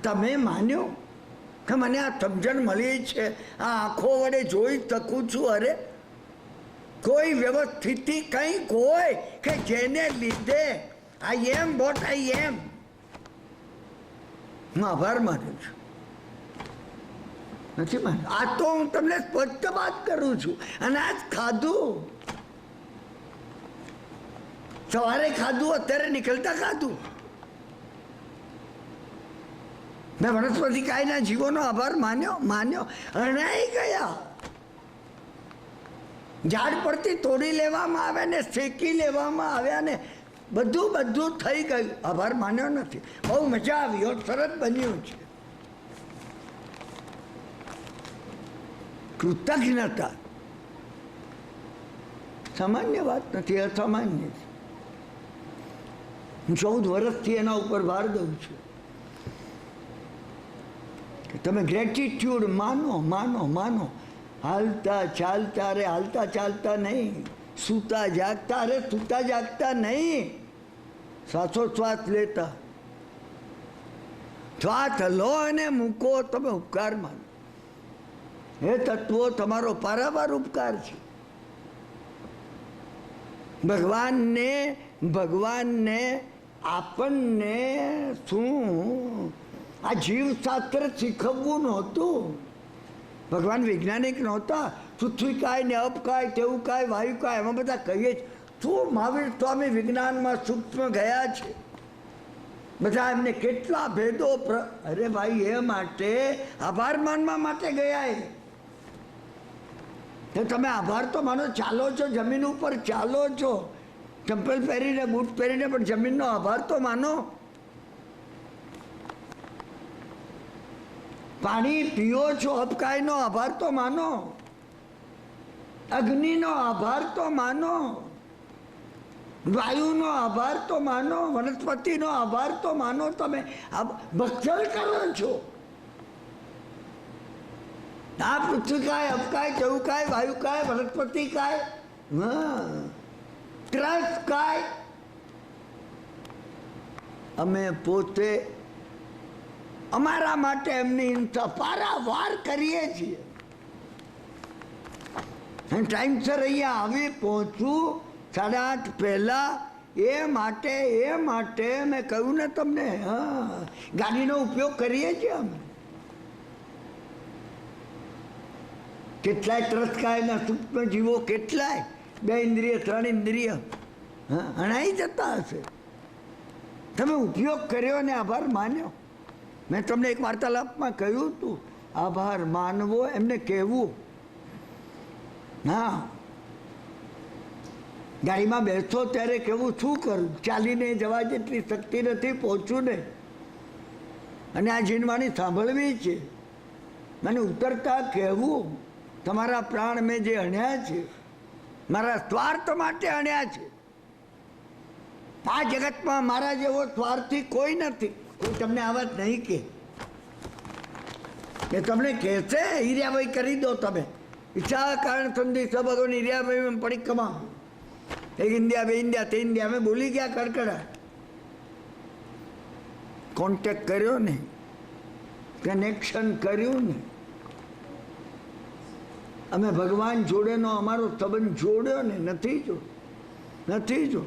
તમે માન્યો કે મને આ સમજણ મળી છે, આ આંખો વડે જોઈ શકું છું. અરે કોઈ વ્યવસ્થિત કંઈક હોય કે જેને લીધે આઈ એમ વોટ આઈ એમ. હું આભાર માનું છું. નથી માન્યો. આ તો હું તમને સ્પષ્ટ વાત કરું છું. અને આજ ખાધું, સવારે ખાધું, અત્યારે નીકળતા ખાધું. મેં વનસ્પતિ કાયના જીવોનો આભાર માન્યો. માન્યો. અણાઈ ગયા. ઝાડ પરથી તોડી લેવામાં આવ્યા ને શેકી લેવામાં આવ્યા ને બધું થઈ ગયું. આભાર માન્યો નથી. બહુ મજા આવી. સરસ બન્યું છે. કૃતજ્ઞતા સામાન્ય વાત નથી, અસામાન્ય છે. હું 14 વર્ષથી એના ઉપર ભાર દઉં છું કે તમે ગ્રેટિટ્યુડ માનો, માનો, માનો. હાલતા ચાલતા રે હાલતા ચાલતા નહીં. સૂતા જાગતા રે સૂતા જાગતા નહીં. શ્વાસોશ્વાસ લેતા. શ્વાસ લો અને મૂકો. તમે ઉપકાર માનો. એ તત્વો તમારો પારાવાર ઉપકાર છે. ભગવાનને આપણને શું આ જીવશાસ્ત્ર શીખવવું નહોતું. ભગવાન વૈજ્ઞાનિક નહોતા. પૃથ્વી કાય ને અપકાય, તેવું કાય, વાયુ કાય, એમાં બધા કહીએ જ. શું મહાવીર સ્વામી વિજ્ઞાનમાં સૂક્ષ્મ ગયા છે. બધા એમને કેટલા ભેદો. અરે ભાઈ એ માટે આભાર માનવા માટે ગયા. એ તમે આભાર તો માનો. ચાલો છો જમીન ઉપર, ચાલો છો ચંપલ પહેરીને, બૂટ પહેરીને, પણ જમીનનો આભાર તો માનો. પાણી પીઓ છો, અપકાયનો આભાર તો માનો. અગ્નિનો આભાર તો માનો. વાયુનો આભાર તો માનો. વનસ્પતિનો આભાર તો માનો. તમે ભક્ષણ કરો છો. આ પૃથ્વી काय અપ काय જવું काय વાયુ काय વનસ્પતિ काय ટ્રસ્ટ काय અમે પોતે અમારા માટે એમની હિંસા પારાવાર કરીએ છીએ. ટાઈમસર અહીંયા આવી પહોંચું 8:30 પહેલા એ માટે મેં કહ્યું ને તમને. હા, ગાડીનો ઉપયોગ કરીએ છીએ અમે. કેટલાય ત્રસ્તકાયના સૂક્ષ્મ જીવો, કેટલાય 2 ઇન્દ્રિય 3 ઇન્દ્રિય હણાઈ જતા હશે. તમે ઉપયોગ કર્યો ને આભાર માન્યો. મેં તમને એક વાર્તાલાપમાં કહ્યું હતું, આભાર માનવો એમને કહેવું. હા, ગાડીમાં બેસો ત્યારે કેવું, શું કરું, ચાલીને જવા જેટલી શક્તિ નથી, પહોંચું ને, અને આ જીનવાણી સાંભળવી છે. મને ઉતરતા કહેવું, તમારા પ્રાણ મેં જે અણ્યા છે મારા સ્વાર્થ માટે અણ્યા છે. આ જગતમાં મારા જેવો સ્વાર્થી કોઈ નથી. કોઈ તમને આ વાત નહીં કે તમને કહેશે હીરાભાઈ કરી દો તમે, ઈચ્છા કારણ સંધિ સબગોન હીરાભાઈ પડી કમા, એક ઇન્ડિયા 2 ઇન્ડિયા 3 ઇન્ડિયા અમે બોલી ગયા કડકડા. કોન્ટેક્ટ કર્યો ને, કનેક્શન કર્યું ને, અમે ભગવાન જોડેનો અમારો સંબંધ જોડ્યો ને, નથી જો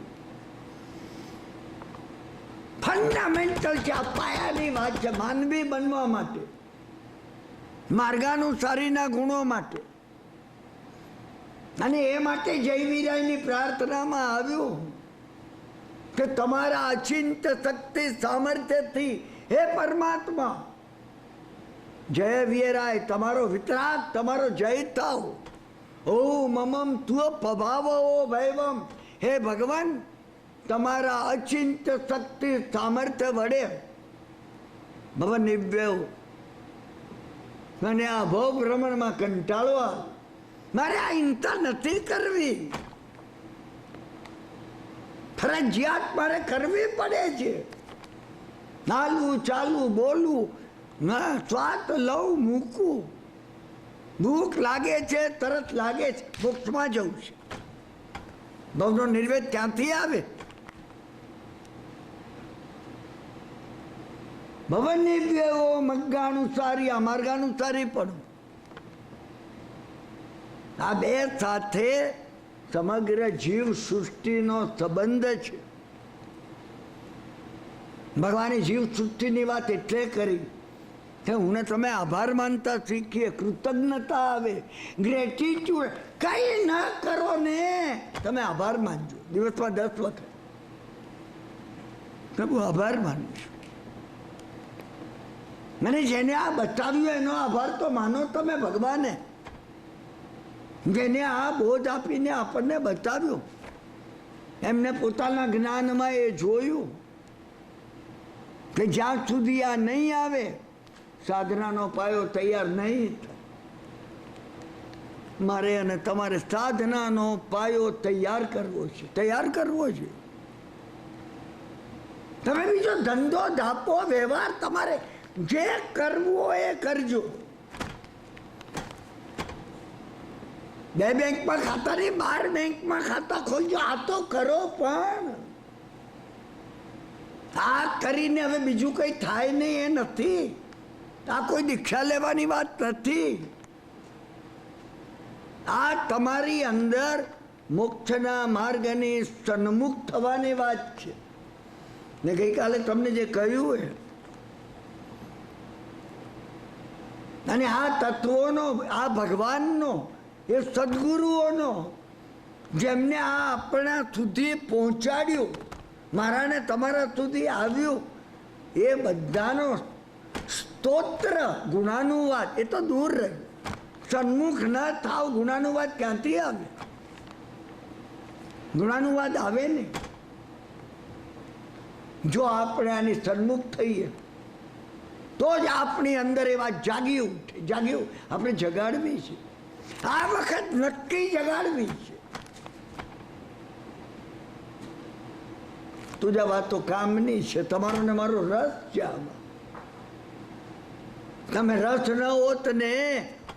ફંડામેન્ટલ છે. આ પાયાની વાત છે માનવી બનવા માટે, માર્ગાનુસારીના ગુણો માટે. અને એ માટે જયવીરાયની પ્રાર્થનામાં આવ્યું કે તમારા અચિંત શક્તિ સામર્થ્યથી હે પરમાત્મા, જય વીરાય તમારો વિતરાગ, તમારો જય થાવ. ઓ મમમ તું પભાવો ભૈવમ, હે ભગવાન તમારા અચિંત શક્તિ સામર્થ્ય વડે ભવન નિવ્યવ મને આ ભવ ભ્રમણમાં કંટાળવા, મારે આ હિંસા નથી કરવી, ફરજિયાત મારે કરવી પડે છે. નાલવું, ચાલવું, બોલવું, સ્વાદ લઉં, મૂકવું. ભૂખ લાગે છે, તરત લાગે છે, મોક્ષમાં જવું છે. ભવનો નિર્વેદ ક્યાંથી આવે? ભવન નિર્વેવો મગ્ગાનુસારી, આ માર્ગાનુસારી પણ. આ બે સાથે સમગ્ર જીવ સૃષ્ટિનો સંબંધ છે. ભગવાને જીવ સૃષ્ટિની વાત એટલે કરી કે હું ને તમે આભાર માનતા શીખીએ, કૃતજ્ઞતા આવે, ગ્રેટિટ્યુડ. કઈ ના કરો ને તમે આભાર માનજો, દિવસમાં 10 વખત પ્રભુ આભાર માનું છું. મને જેને આ બતાવ્યું એનો આભાર તો માનો તમે ભગવાને, જેને આ બોધ આપીને આપણને બતાવ્યું. એમને પોતાના જ્ઞાનમાં એ જોયું કે જ્યાં સુધી આ નહીં આવે સાધનાનો પાયો તૈયાર નહીં થાય. મારે અને તમારે સાધનાનો પાયો તૈયાર કરવો છે. તમે બીજો ધંધો ધાપો વ્યવહાર તમારે જે કરવો એ કરજો. 2 બેંકમાં ખાતા નહીં, 12 બેંકમાં ખાતા ખોલજો. આ તો કરો, પણ આ કરીને હવે બીજું કઈ થાય નહીં એ નથી. આ કોઈ દીક્ષા લેવાની વાત નથી. આ તમારી અંદર મોક્ષના માર્ગની સન્મુખ થવાની વાત છે. ને ગઈકાલે તમને જે કહ્યું એ, અને આ તત્વોનો, આ ભગવાનનો, એ સદગુરુઓનો જેમને આ આપણા સુધી પહોંચાડ્યું, મારાને તમારા સુધી આવ્યું, એ બધાનો સ્તોત્ર ગુણાનુવાદ એ તો દૂર રહ્યું. સન્મુખ ન થાવ, ગુણાનુવાદ ક્યાંથી આવે? ગુણાનુવાદ આવે ને જો આપણે આની સન્મુખ થઈએ તો જ આપણી અંદર એ વાત જાગી ઉઠે. આપણે જગાડવી છે, આ વખત નક્કી જગાડવી છે. તુજા વાતો કામની છે, તમારો ને મારો રસ છે આમાં. તમે રસ ન હોત ને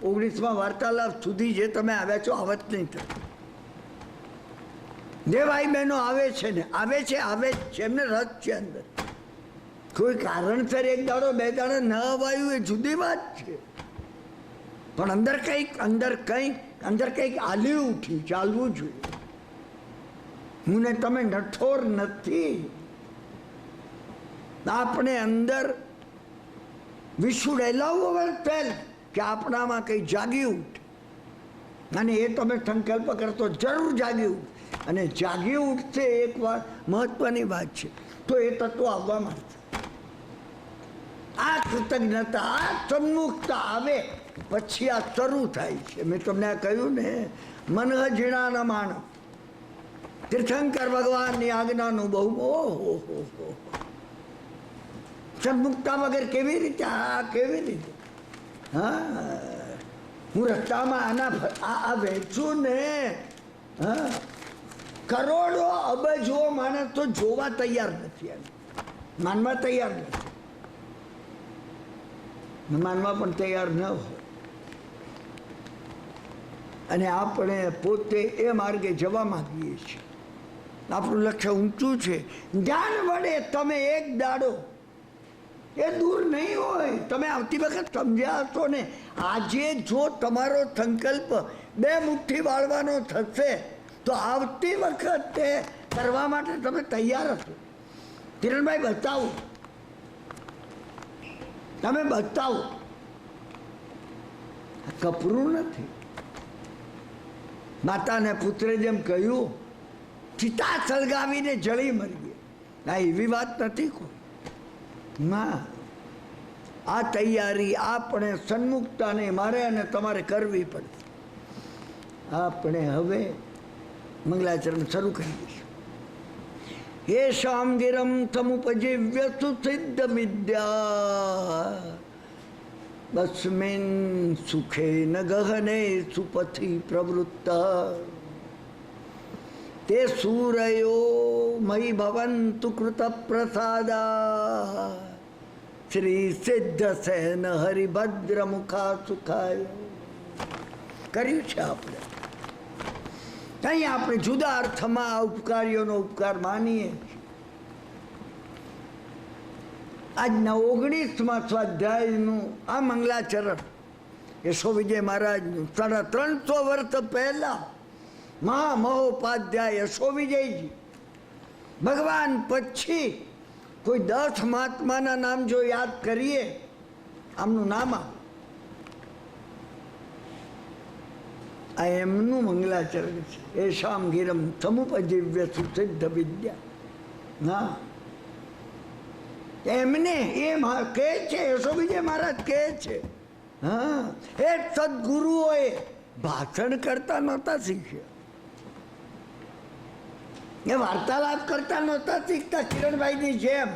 19મા વાર્તાલાપ સુધી જે તમે આવ્યા છો આવત નહીં થાય. જે ભાઈ બહેનો આવે છે ને આવે જ છે, એમને રસ છે અંદર. કોઈ કારણસર એક દાડો બે દાડો ન અવાયું એ જુદી વાત છે, પણ અંદર કંઈક આલી ઉઠી, ચાલવું જોઈએ. હું ને તમે નઠોર નથી. આપણે અંદર we should allow our self કે આપણામાં કંઈ જાગી ઉઠે, અને એ તમે સંકલ્પ કરતો જરૂર જાગી ઉઠે. અને જાગી ઉઠશે એક વાર મહત્વની વાત છે, તો એ તત્વો આવવા માંડશે. આ કૃતજ્ઞતા, આ સન્મુખતા આવે પછી આ શરૂ થાય છે. મેં તમને આ કહ્યું ને, મનઃ જીણાના માણ તીર્થંકર ભગવાનની આજ્ઞાનું બહુ. ઓહો સન્મુખતા વગર કેવી રીતે? કેવી રીતે? હા, હું રસ્તામાં આ વહેંચું ને, હા, કરોડો અબજો માણસ તો જોવા તૈયાર નથી, માનવા તૈયાર નથી. માનવા પણ તૈયાર ન હોય, અને આપણે પોતે એ માર્ગે જવા માંગીએ છીએ. આપણું લક્ષ્ય ઊંચું છે. જ્ઞાન વડે તમે એક દાડો, એ દૂર નહીં હોય. તમે આવતી વખત સમજ્યા હશો ને, આજે જો તમારો સંકલ્પ 2 મુઠ્ઠી વાળવાનો થશે તો આવતી વખતે કરવા માટે તમે તૈયાર હશો. કિરણભાઈ બતાવો, તમે બતાવો. કપરું નથી. માતાને પુત્રે જેમ કહ્યું, ચિતા સળગાવીને જળી મરીએ. ના, એવી વાત નથી કોઈ. ના, આ તૈયારી આપણે સન્મુખતાને મારે અને તમારે કરવી પડે. આપણે હવે મંગલાચરણ શરૂ કરી દઈશું. યેષામ ગિરમ સમુપજીવ્ય સુસિદ્ધ વિદ્યા બસ્મિન સુખે ન ગહને સુપથી પ્રવૃત્તા તે સૂરયો મયી ભવંતુ કૃત પ્રસાદા શ્રી સિદ્ધ સેન હરિભદ્ર મુખા સુખાય. કર્યું છે આપણે. અહીં આપણે જુદા અર્થમાં આ ઉપકારીઓનો ઉપકાર માનીએ. આજના 19મા સ્વાધ્યાયનું આ મંગલાચરણ યશો વિજય મહારાજનું 350 વર્ષ પહેલા મહામહોપાધ્યાય યશો વિજયજી ભગવાન પછી કોઈ 10 મહાત્માના નામ જો યાદ કરીએ, આમનું નામ આ એમનું મંગલાચરણ છે. એશામ ગિરમ સમુપજીવ્ય સુસિદ્ધ વિદ્યા. હા, એમને એ કહે છે, યશો વિજય મહારાજ કહે છે. હા, એ સદગુરુઓએ ભાષણ કરતા નહોતા શીખ્યા, એ વાર્તાલાપ કરતા નહોતા શીખતા કિરણભાઈની જેમ.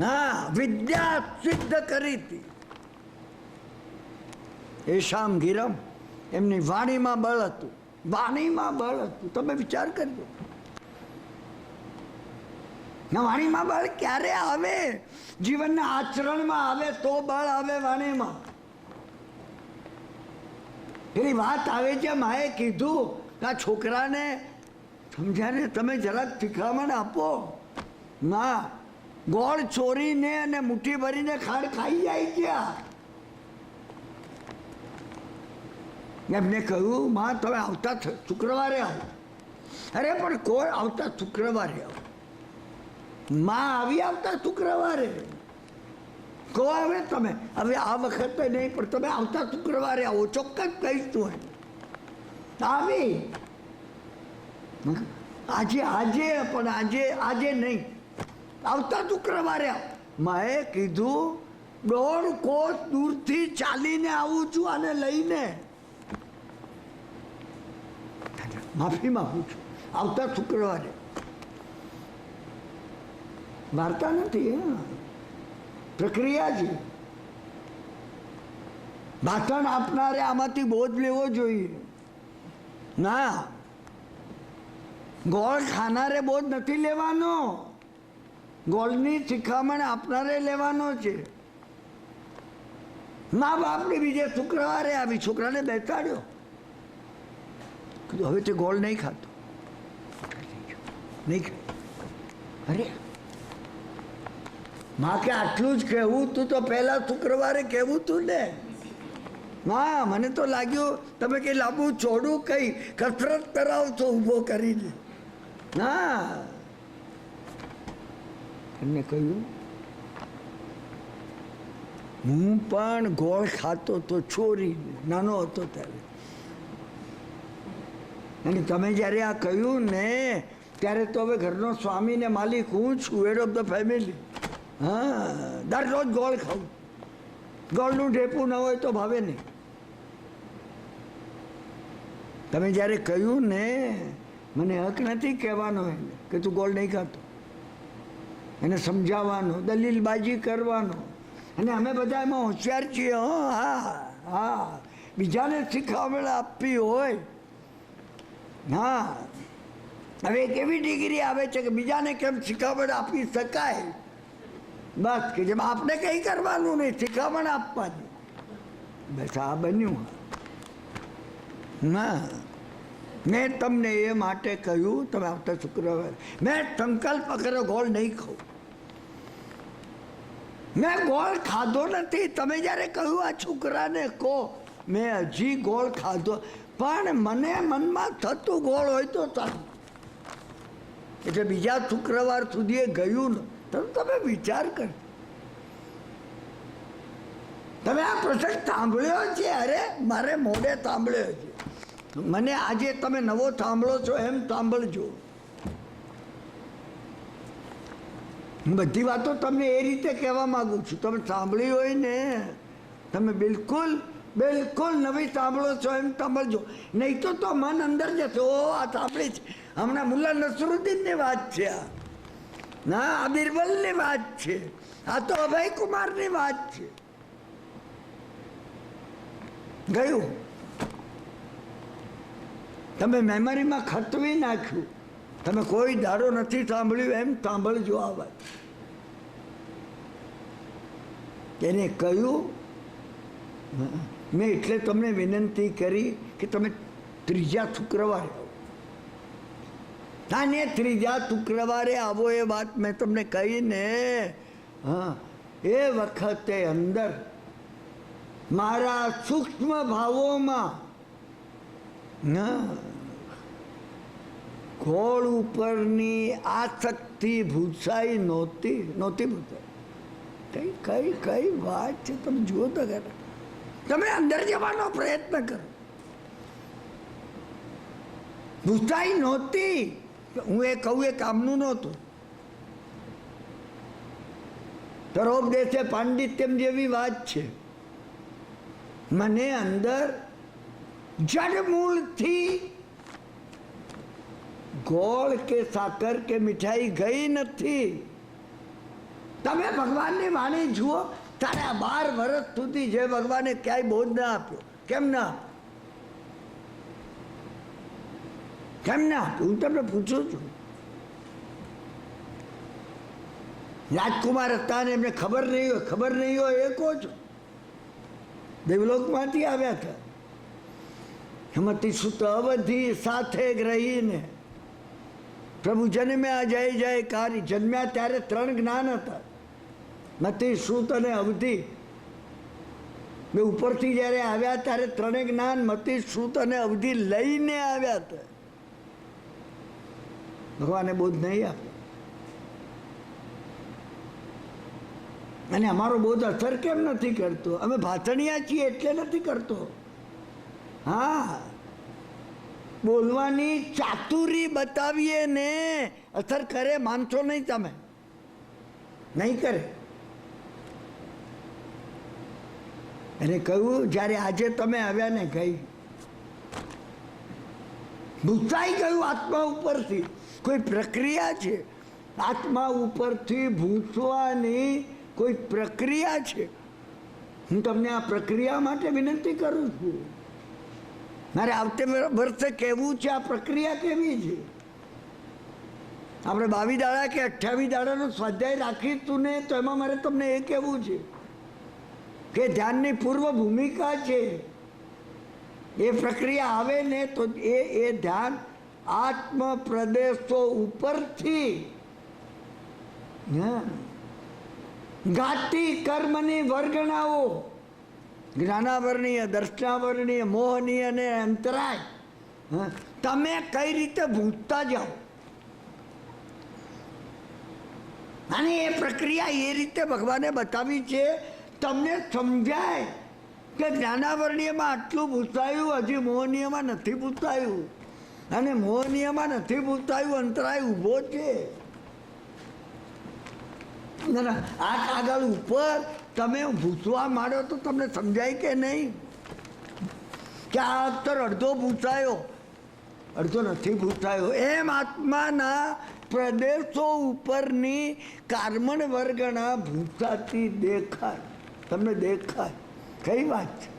હા, વિદ્યા સિદ્ધ કરી હતી. એશામ ગિરમ, એમની વાણીમાં બળ હતું. વાણીમાં બળ હતું. તમે વિચાર કરજો, વાણીમાં બળ ક્યારે આવે? જીવનના આચરણમાં આવે તો બળ આવે વાણીમાં. એની વાત આવે છે. માએ કીધું કે આ છોકરાને સમજાને તમે જરાક શીખામણ આપો. ના, ગોળ ચોરીને અને મુઠ્ઠી ભરીને ખાડ ખાઈ જાય છે. એમને કહ્યું, માં તમે આવતા શુક્રવારે આવો. અરે પણ કોઈ આવતા શુક્રવારે આવો. માં આવી આવતા શુક્રવારે કહો. હવે તમે હવે આ વખતે નહીં, પણ તમે આવતા શુક્રવારે આવો, ચોક્કસ કહીશું. આવી આજે પણ આજે નહીં, આવતા શુક્રવારે આવો. માએ કીધું 1.5 કોસ દૂરથી ચાલીને આવું છું આને લઈને. માફી માંગુ છું. આવતા શુક્રવારે. વાર્તા નથી, પ્રક્રિયા છે. ભાષણ આપનારે આમાંથી બોધ લેવો જોઈએ. ના, ગોળ ખાનારે બોધ નથી લેવાનો, ગોળની શિખામણ આપનારે લેવાનો છે. મા બાપને બીજે શુક્રવારે આવી છોકરાને બેસાડ્યો, કીધું હવે તે ગોળ નહીં ખાતો, નહીં ખાય. અરે માં કે આટલું જ કહેવું તું તો પહેલા શુક્રવારે કહેવું તું ને. હા, મને તો લાગ્યું તમે કઈ લાંબુ ચોડું કઈ કસરત કરાવશો ઊભો કરીને. ના, એમને કહ્યું હું પણ ગોળ ખાતો તો ચોરી, નાનો હતો ત્યારે. અને તમે જ્યારે આ કહ્યું ને ત્યારે તો હવે ઘરનો સ્વામી ને માલિક હું છું, હેડ ઓફ ધ ફેમિલી. હા, દરરોજ ગોળ ખાવું, ગોળનું ઢેપું ન હોય તો ભાવે નહીં. તમે જ્યારે કહ્યું ને મને હક નથી કહેવાનો એને કે તું ગોળ નહીં ખાતો, એને સમજાવવાનો, દલીલબાજી કરવાનો. અને અમે બધા એમાં હોશિયાર છીએ. હા હા, બીજાને શીખવાડ આપવી હોય. હા, હવે એક એવી ડિગ્રી આવે છે કે બીજાને કેમ શીખવાડ આપી શકાય, બસ કે જેમ આપણે કંઈ કરવાનું નહીં, શીખવાડ આપવાની. બસ આ બન્યું. ના, મેં તમને એ માટે કહ્યું તમે આવતા શુક્રવારે મેં સંકલ્પ કર્યો ગોળ નહીં ખાઉં. મેં ગોળ ખાધો નથી. તમે જ્યારે કહ્યું આ છોકરાને કહો મેં હજી ગોળ ખાધો, પણ મને મનમાં થતું ગોળ હોય તો ચાલો. એટલે બીજા શુક્રવાર સુધી એ ગયું ને તમે વિચાર કર. તમે આ પ્રસંગ સાંભળ્યો છે? અરે મારે મોઢે સાંભળ્યો છે. મને આજે તમે નવો સાંભળો છો એમ સાંભળજો. હું બધી વાતો તમને એ રીતે કહેવા માંગુ છું. તમે સાંભળી હોય ને તમે બિલકુલ બિલકુલ નવી સાંભળો છો એમ સાંભળજો, નહીં તો મન અંદર જશે. ઓ આ સાંભળી છે, હમણાં મુલ્લા નસરુદ્દીનની વાત છે, આ ના આ બિરબલની વાત છે, આ તો અભય કુમારની વાત છે. ગયું તમે મેમરીમાં ખતવી નાખ્યું. તમે કોઈ દાડો નથી સાંભળ્યું એમ સાંભળજો આ વાત. એને કહ્યું મેં એટલે તમને વિનંતી કરી કે તમે ત્રીજા શુક્રવારે આવો. ને ત્રીજા શુક્રવારે આવો એ વાત મેં તમને કહીને, હા એ વખતે અંદર મારા સૂક્ષ્મ ભાવોમાં ગોળ ઉપરની આસક્તિ ભૂસાઈ નહોતી ભૂસાઈ. કઈ કઈ કઈ વાત છે, તમે જુઓ તો ખરા. તમે અંદર જવાનો પ્રયત્ન કરો. ભૂસાઈ નહોતી. હું એ કહું એ કામનું નહોતું. તરોપદેશે પાંડિત્યમ જેવી વાત છે. મને અંદર જડમૂળથી ગોળ કે સાકર કે મીઠાઈ ગઈ નથી. તમે ભગવાનની વાણી જુઓ. 12.5 વર્ષ સુધી જે ભગવાને ક્યાંય બોધ ના આપ્યો. કેમ ના આપ્યો? કેમ ના આપ્યો? હું તમને પૂછું છું. રાજકુમાર હતા ને એમને ખબર નહીં હોય એ કહો છો. દેવલોકમાંથી આવ્યા હતા. હેમતી સુત અવધિ સાથે રહીને પ્રભુ જન્મ્યા જય જયકારી. જન્મ્યા ત્યારે 3 જ્ઞાન હતા, મતિ શ્રુત અને અવધિ. મેં ઉપરથી જ્યારે આવ્યા ત્યારે 3 જ્ઞાન મતિ શ્રુત અને અવધિ લઈને આવ્યા હતા. ભગવાને બોધ નહીં આપ્યો. અને અમારો બોધ અસર કેમ નથી કરતો? અમે ભાષણિયા છીએ એટલે નથી કરતો. હા, બોલવાની ચાતુરી બતાવીએ ને અસર કરે. માનશો નહીં તમે, નહીં કરે. એને કહ્યું જ્યારે આજે તમે આવ્યા ને ગઈ ભૂસાઈ ગયું આત્મા ઉપરથી. કોઈ પ્રક્રિયા છે આત્મા ઉપરથી ભૂસવાની, કોઈ પ્રક્રિયા છે. હું તમને આ પ્રક્રિયા માટે વિનંતી કરું છું. મારે આવતે વર્ષે કહેવું છે આ પ્રક્રિયા કેવી છે. આપણે 22 દાડા કે 28 દાડાનો સ્વાધ્યાય રાખીશું ને તો એમાં મારે તમને એ કહેવું છે કે ધ્યાનની પૂર્વ ભૂમિકા છે. એ પ્રક્રિયા આવે ને તો એ ધ્યાન આત્મ પ્રદેશો ઉપરથી ગાતી કર્મની વર્ગણાઓ, જ્ઞાનાવરણીય, દર્શનાવરણીય, મોહનીય અને અંતરાય, તમે કઈ રીતે ભૂંજતા જાઓ. અને એ પ્રક્રિયા એ રીતે ભગવાને બતાવી છે, તમને સમજાય કે જ્ઞાનાવરણીયમાં આટલું ભૂસાયું, હજી મોહનીયમાં નથી ભૂસાયું, અને મોહનીયમાં નથી ભૂસાયું, અંતરાય ઊભો છે. આગળ ઉપર તમે ભૂસવા માંડો તો તમને સમજાય કે નહીં કે આ અક્ષર અડધો ભૂસાયો, અડધો નથી ભૂસાયો. એમ આત્માના પ્રદેશો ઉપરની કાર્મણ વર્ગના ભૂસાતી દેખાય, તમને દેખાય. કઈ વાત છે?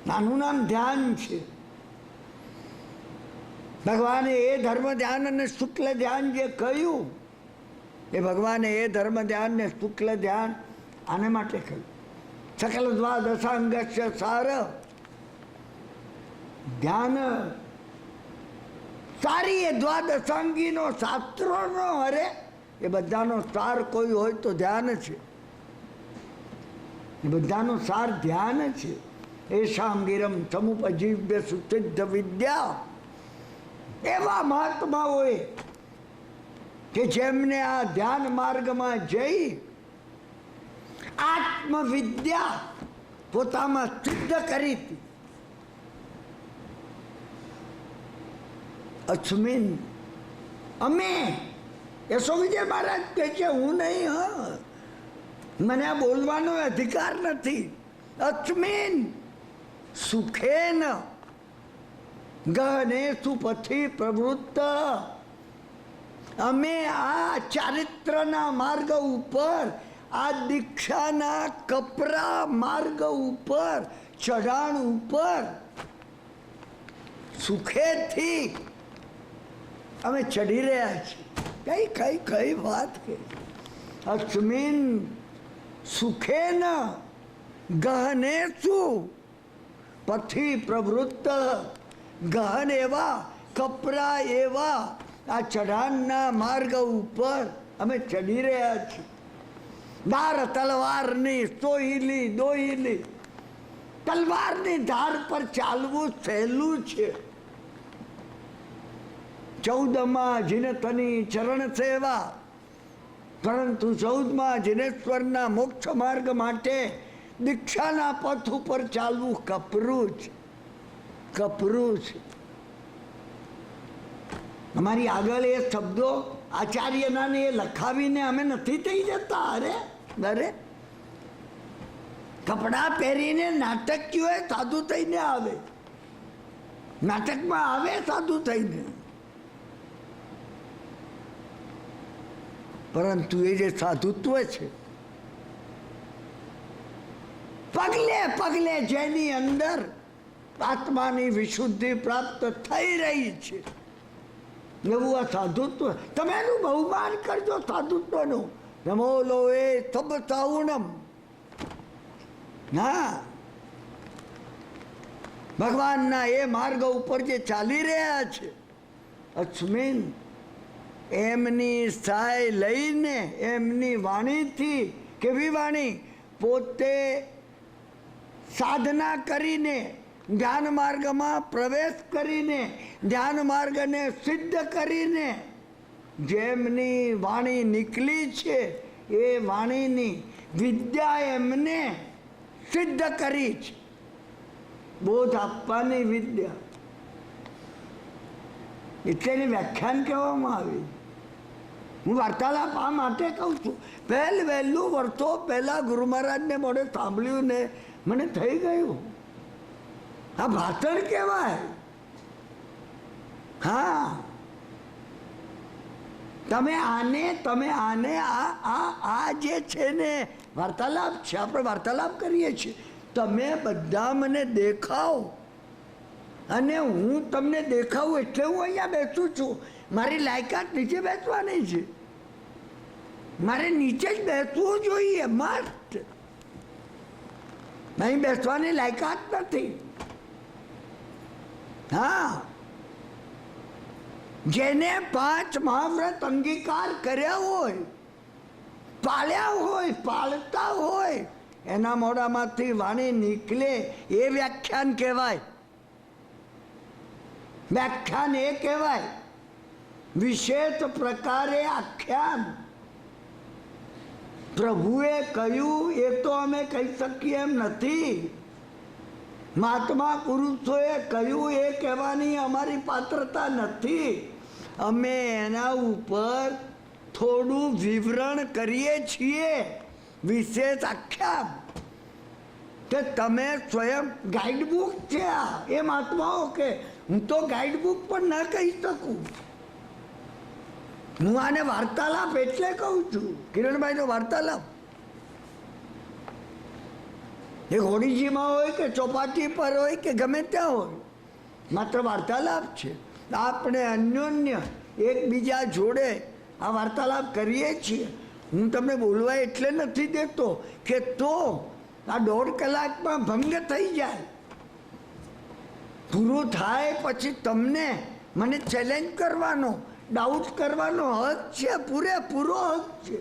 નાનું નામ ધ્યાન છે. ભગવાને એ ધર્મ ધ્યાન અને શુક્લ ધ્યાન જે કહ્યું, એ ભગવાને એ ધર્મ ધ્યાન ને શુક્લ ધ્યાન આને માટે કહ્યું. સકલ દ્વાદશાંગસ્ય સાર ધ્યાન. સારી એ દ્વાદશાંગીનો, શાસ્ત્રોનો, અરે એ બધાનો સાર કોઈ હોય તો ધ્યાન છે. એ બધાનો સાર ધ્યાન છે. એશામ ગિરમ સમુપજીવ્ય સુસિદ્ધ વિદ્યા. એવા મહાત્માઓએ કે જેમને આ ધ્યાન માર્ગમાં જઈ આત્મવિદ્યા પોતામાં સિદ્ધ કરી હતી. અસ્મિન, અમે, યશો વિજય મહારાજ કહે છે, હું નહીં, હા, મને આ બોલવાનો અધિકાર નથી. અસ્મિન સુખેન ગહને સુપથી પ્રવૃત્ત. અમે આ ચારિત્રના માર્ગ ઉપર, આ દીક્ષાના કપરા માર્ગ ઉપર, ચઢાણ ઉપર સુખેથી અમે ચડી રહ્યા છીએ. કઈ કઈ કઈ વાત કે અસ્મિન સુખેન ગહને શું પથી પ્રવૃત્ત. ગહન એવા, કપરા એવા આ ચઢાણના માર્ગ ઉપર અમે ચડી રહ્યા છીએ. ધાર તલવારની સોહીલી દોહીલી, તલવારની ધાર પર ચાલવું સહેલું છે. 14માં જીનતની ચરણ સેવા, પરંતુ 14માં જીનેશ્વરના મોક્ષ માર્ગ માટે દીક્ષાના પથ ઉપર ચાલવું કપરું છે, કપરું છે. અમારી આગળ એ શબ્દો આચાર્યના ને એ લખાવીને અમે નથી થઈ જતા. અરે અરે કપડાં પહેરીને નાટકીઓ સાધુ થઈને આવે, નાટકમાં આવે સાધુ થઈને, પરંતુ એ જે સાધુત્વ છે, પગલે પગલે જેની અંદર આત્માની વિશુદ્ધિ પ્રાપ્ત થઈ રહી છે, એવું આ સાધુત્વ. તમે એનું બહુમાન કરજો સાધુત્વનું. નમો લોએ સબ સાઉણમ. ના, ભગવાનના એ માર્ગ ઉપર જે ચાલી રહ્યા છે, અસ્મિન એમની સહાય લઈને, એમની વાણીથી, કેવી વાણી, પોતે સાધના કરીને, ધ્યાન માર્ગમાં પ્રવેશ કરીને, ધ્યાન માર્ગને સિદ્ધ કરીને જેમની વાણી નીકળી છે, એ વાણીની વિદ્યા એમને સિદ્ધ કરી છે. બોધ આપવાની વિદ્યા, એટલે એની વ્યાખ્યાન કહેવામાં આવી. હું વાર્તાલાપ આ માટે કહું છું. વહેલું વર્ષો પહેલા ગુરુ મહારાજને મોડે સાંભળ્યું ને મને થઈ ગયું, આ ભાષણ કહેવાય. હા, તમે આને આ જે છે ને વાર્તાલાપ છે, આપણે વાર્તાલાપ કરીએ છીએ. તમે બધા મને દેખાઓ અને હું તમને દેખાવું એટલે હું અહીંયા બેસું છું. મારી લાયકાત નીચે બેસવાની છે, મારે નીચે જ બેસવું જોઈએ મસ્ત. અહીં બેસવાની લાયકાત નથી. હા, જેને 5 મહાવ્રત અંગીકાર કર્યા હોય, પાળ્યા હોય, પાળતા હોય, એના મોઢામાંથી વાણી નીકળે એ વ્યાખ્યાન કહેવાય. વ્યાખ્યાન એ કહેવાય. વિશેષ પ્રકારે આખ્યાન. પ્રભુએ કહ્યું એ તો અમે કહી શકીએ એમ નથી. મહાત્મા પુરુષોએ કહ્યું એ કહેવાની અમારી પાત્રતા નથી. અમે એના ઉપર થોડું વિવરણ કરીએ છીએ, વિશેષ આખ્યાન. કે તમે સ્વયં ગાઈડબુક છે આ, એ મહાત્માઓ કે હું તો ગાઈડબુક પણ ન કહી શકું. હું આને વાર્તાલાપ એટલે કહું છું. કિરણભાઈનો વાર્તાલાપ એ હોડીજીમાં હોય કે ચોપાટી પર હોય કે ગમે ત્યાં હોય, માત્ર વાર્તાલાપ છે. આપણે અન્યોન્ય એકબીજા જોડે આ વાર્તાલાપ કરીએ છીએ. હું તમને બોલવા એટલે નથી દેતો કે તો આ 1.5 કલાકમાં ભંગ થઈ જાય. પૂરું થાય પછી તમને મને ચેલેન્જ કરવાનો, ડાઉટ કરવાનો હક છે. પૂરેપૂરો હક છે.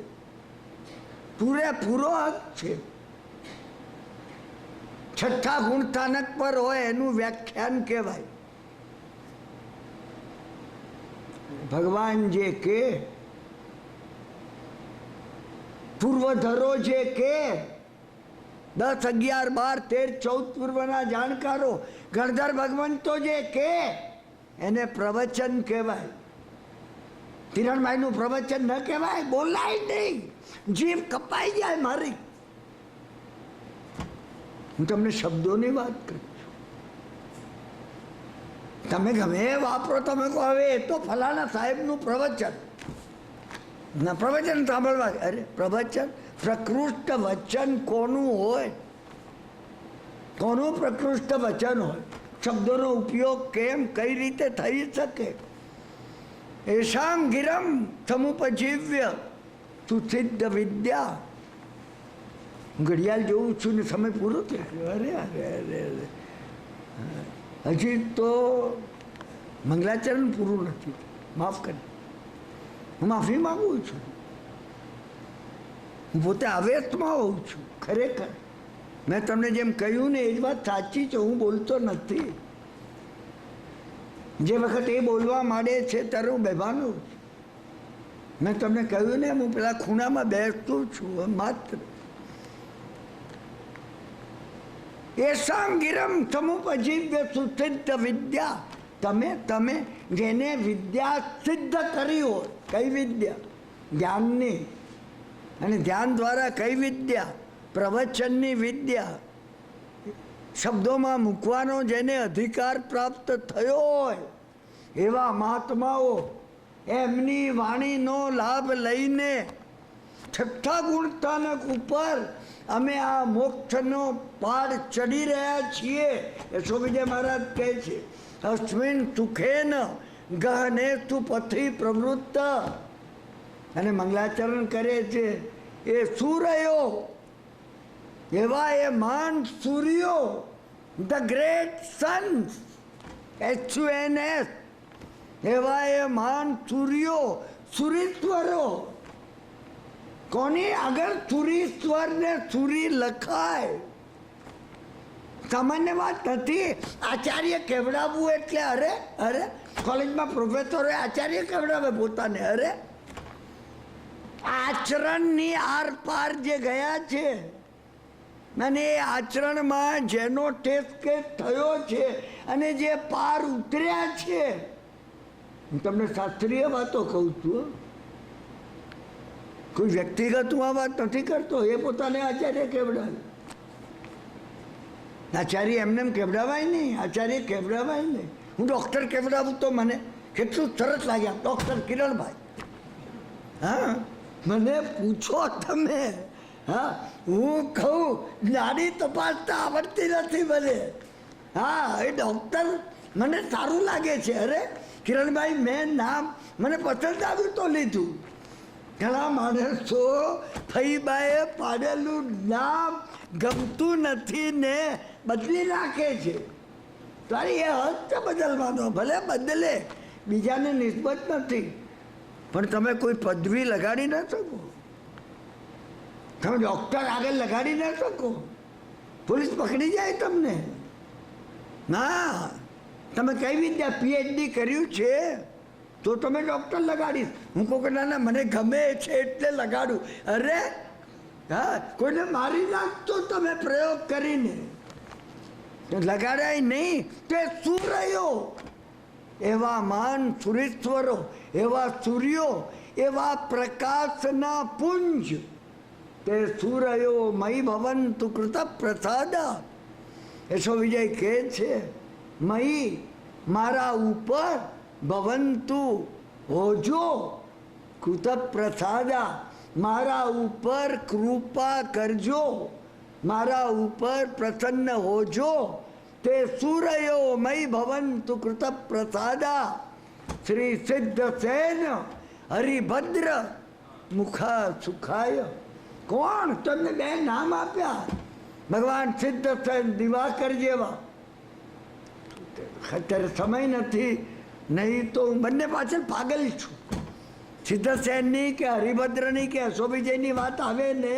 પૂરેપૂરો હક છે. 6ઠ્ઠા ગુણસ્થાનક પર હોય એનું વ્યાખ્યાન કહેવાય. ભગવાન જે કે, પૂર્વધરો જે કે, 10, 11, 12, 13, 14 પૂર્વના જાણકારો, ગણધર ભગવંતો જે કે એને પ્રવચન કહેવાય. કિરણભાઈનું પ્રવચન ન કહેવાય, બોલાય નહીં, જીભ કપાઈ જાય મારી. હું તમને શબ્દોની વાત કરું છું. તમે ગમે વાપરો, તમે કહો હવે એ તો ફલાણા સાહેબનું પ્રવચન ના, પ્રવચન સાંભળવા. અરે પ્રવચન, પ્રકૃષ્ટ વચન કોનું હોય? કોનું પ્રકૃષ્ટ વચન હોય? શબ્દોનો ઉપયોગ કેમ, કઈ રીતે થઈ શકે? એશામ ગિરમ સમુપજીવ્ય સુસિદ્ધ વિદ્યા. ઘડિયાળ જોઉં છું ને સમય પૂરો થઈ ગયો. અરે અરે અરે અરે, હજી તો મંગલાચરણ પૂરું નથી. માફ કરી, હું માફી માગું છું. હું પોતે આવેશમાં હોઉં છું. ખરેખર મેં તમને જેમ કહ્યું ને એ જ વાત સાચી છે. હું બોલતો નથી. જે વખત એ બોલવા માંડે છે ત્યારે હું બેભાન હોઉં છું. મેં તમને કહ્યું ને હું પેલા ખૂણામાં બેસતું છું માત્ર. એસામ ગિરમ સમુપજીવ્ય સુસિદ્ધ વિદ્યા. તમે જેને વિદ્યા સિદ્ધ કરી હોય, કઈ વિદ્યા? જ્ઞાનની. અને ધ્યાન દ્વારા કઈ વિદ્યા? પ્રવચનની વિદ્યા. શબ્દોમાં મૂકવાનો જેને અધિકાર પ્રાપ્ત થયો હોય એવા મહાત્માઓ એમની વાણીનો લાભ લઈને 6ઠ્ઠા ગુણસ્થાનક ઉપર અમે આ મોક્ષનો પાર ચડી રહ્યા છીએ. યશો વિજય મહારાજ કહે છે, અસ્મિન સુખેન ગહને તુ પથી પ્રવૃત્ત. અને મંગલાચરણ કરે છે. એ શું રહ્યો? એવા એ મહાન સૂર્યો, ધ ગ્રેટ સન્સ, HUNS. એવા એ મહાન સૂર્યો, સુરીશ્વરો. કોની આગળ સુરીશ્વર ને સુરી લખાય? સામાન્ય વાત નથી. આચાર્ય કેવડાવવું એટલે અરે અરે, કોલેજમાં પ્રોફેસરોએ આચાર્ય કેવડાવે પોતાને. અરે આચરણની આર પાર જે ગયા છે અને એ આચરણમાં જેનો ટેસ્ટ થયો છે અને જે પાર ઉતર્યા છે, હું તમને શાસ્ત્રીય વાતો કહું છું. કોઈ વ્યક્તિગત હું આ વાત નથી કરતો. એ પોતાને આચાર્ય કેવડાવે. આચાર્ય એમને એમ કેવડાવાય નહીં. આચાર્ય કેવડાવાય નહીં. હું ડૉક્ટર કેવડાવું તો મને કેટલું સરસ લાગ્યા, ડૉક્ટર કિરણભાઈ. હા, મને પૂછો તમે. હા, હું કહું નાડી તપાસતા આવડતી નથી મને. હા, એ ડૉક્ટર મને સારું લાગે છે. અરે કિરણભાઈ, મેં નામ મને પસંદ આવ્યું તો લીધું. ઘણા માણસો ફઈબાએ પાડેલું નામ ગમતું નથી ને બદલી નાખે છે. તારી એ હક બદલવાનો, ભલે બદલે, બીજાને નિસ્બત નથી, પણ તમે કોઈ પદવી લગાડી ન શકો. તમે ડૉક્ટર આગળ લગાડી ન શકો, પોલીસ પકડી જાય તમને. ના, તમે કઈ વિદ્યા PhD કર્યું છે તો તમે ડૉક્ટર લગાડીશ. હું કહું કે ના ના મને ગમે છે એટલે લગાડું. અરે હા, કોઈને મારી નાખતો તમે પ્રયોગ કરીને, લગાડાય નહીં. તે શું રહ્યો? એવા માન સુરેશ્વરો, એવા સૂર્યો, એવા પ્રકાશના પુંજ, તે સૂર્યો મયી ભવંતુ કૃત પ્રસાદા. એસો વિજય કહે છે, મયી મારા ઉપર, ભવંતુ હોજો કૃત પ્રસાદા, મારા ઉપર કૃપા કરજો, મારા ઉપર પ્રસન્ન હોજો. તે સૂર્યો મયી ભવંતુ કૃત પ્રસાદા. શ્રી સિદ્ધસેન હરિભદ્ર મુખા સુખાય. કોણ? તમને બે નામ આપ્યા, ભગવાન સિદ્ધસેન દિવાકર જેવા. અત્યારે સમય નથી, નહીં તો હું બંને પાછળ પાગલ છું. સિદ્ધસેનની કે હરિભદ્રની કે અશોકવિજયની વાત આવે ને,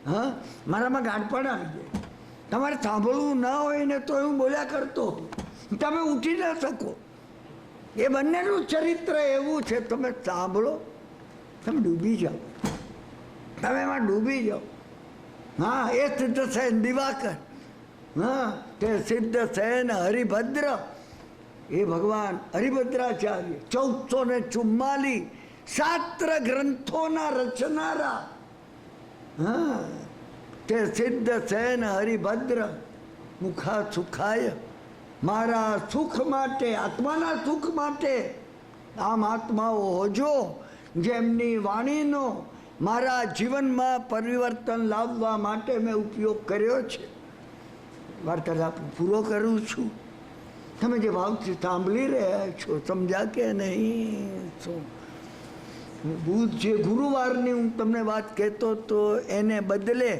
હા, મારામાં ગાંઠપણ આવી જાય. તમારે સાંભળવું ના હોય ને તો હું બોલ્યા કરતો, તમે ઉઠી ન શકો. એ બંનેનું ચરિત્ર એવું છે, તમે સાંભળો, તમે ડૂબી જાઓ, તમે એમાં ડૂબી જાઓ. હા, એ સિદ્ધસેન દિવાકર, હા, તે સિદ્ધસેન હરિભદ્ર, એ ભગવાન હરિભદ્રાચાર્ય 1444 શાસ્ત્ર ગ્રંથોના રચનારા. હા, તે સિદ્ધસેન હરિભદ્ર મુખા સુખાય. મારા સુખ માટે, આત્માના સુખ માટે આમ આત્માઓ હોજો જેમની વાણીનો મારા જીવનમાં પરિવર્તન લાવવા માટે મેં ઉપયોગ કર્યો છે. વાર્તાલાપ પૂરો કરું છું. તમે જે ભાવથી સાંભળી રહ્યા છો, સમજ્યા કે નહીં? શું બુધ જે ગુરુવારની હું તમને વાત કહેતો તો એને બદલે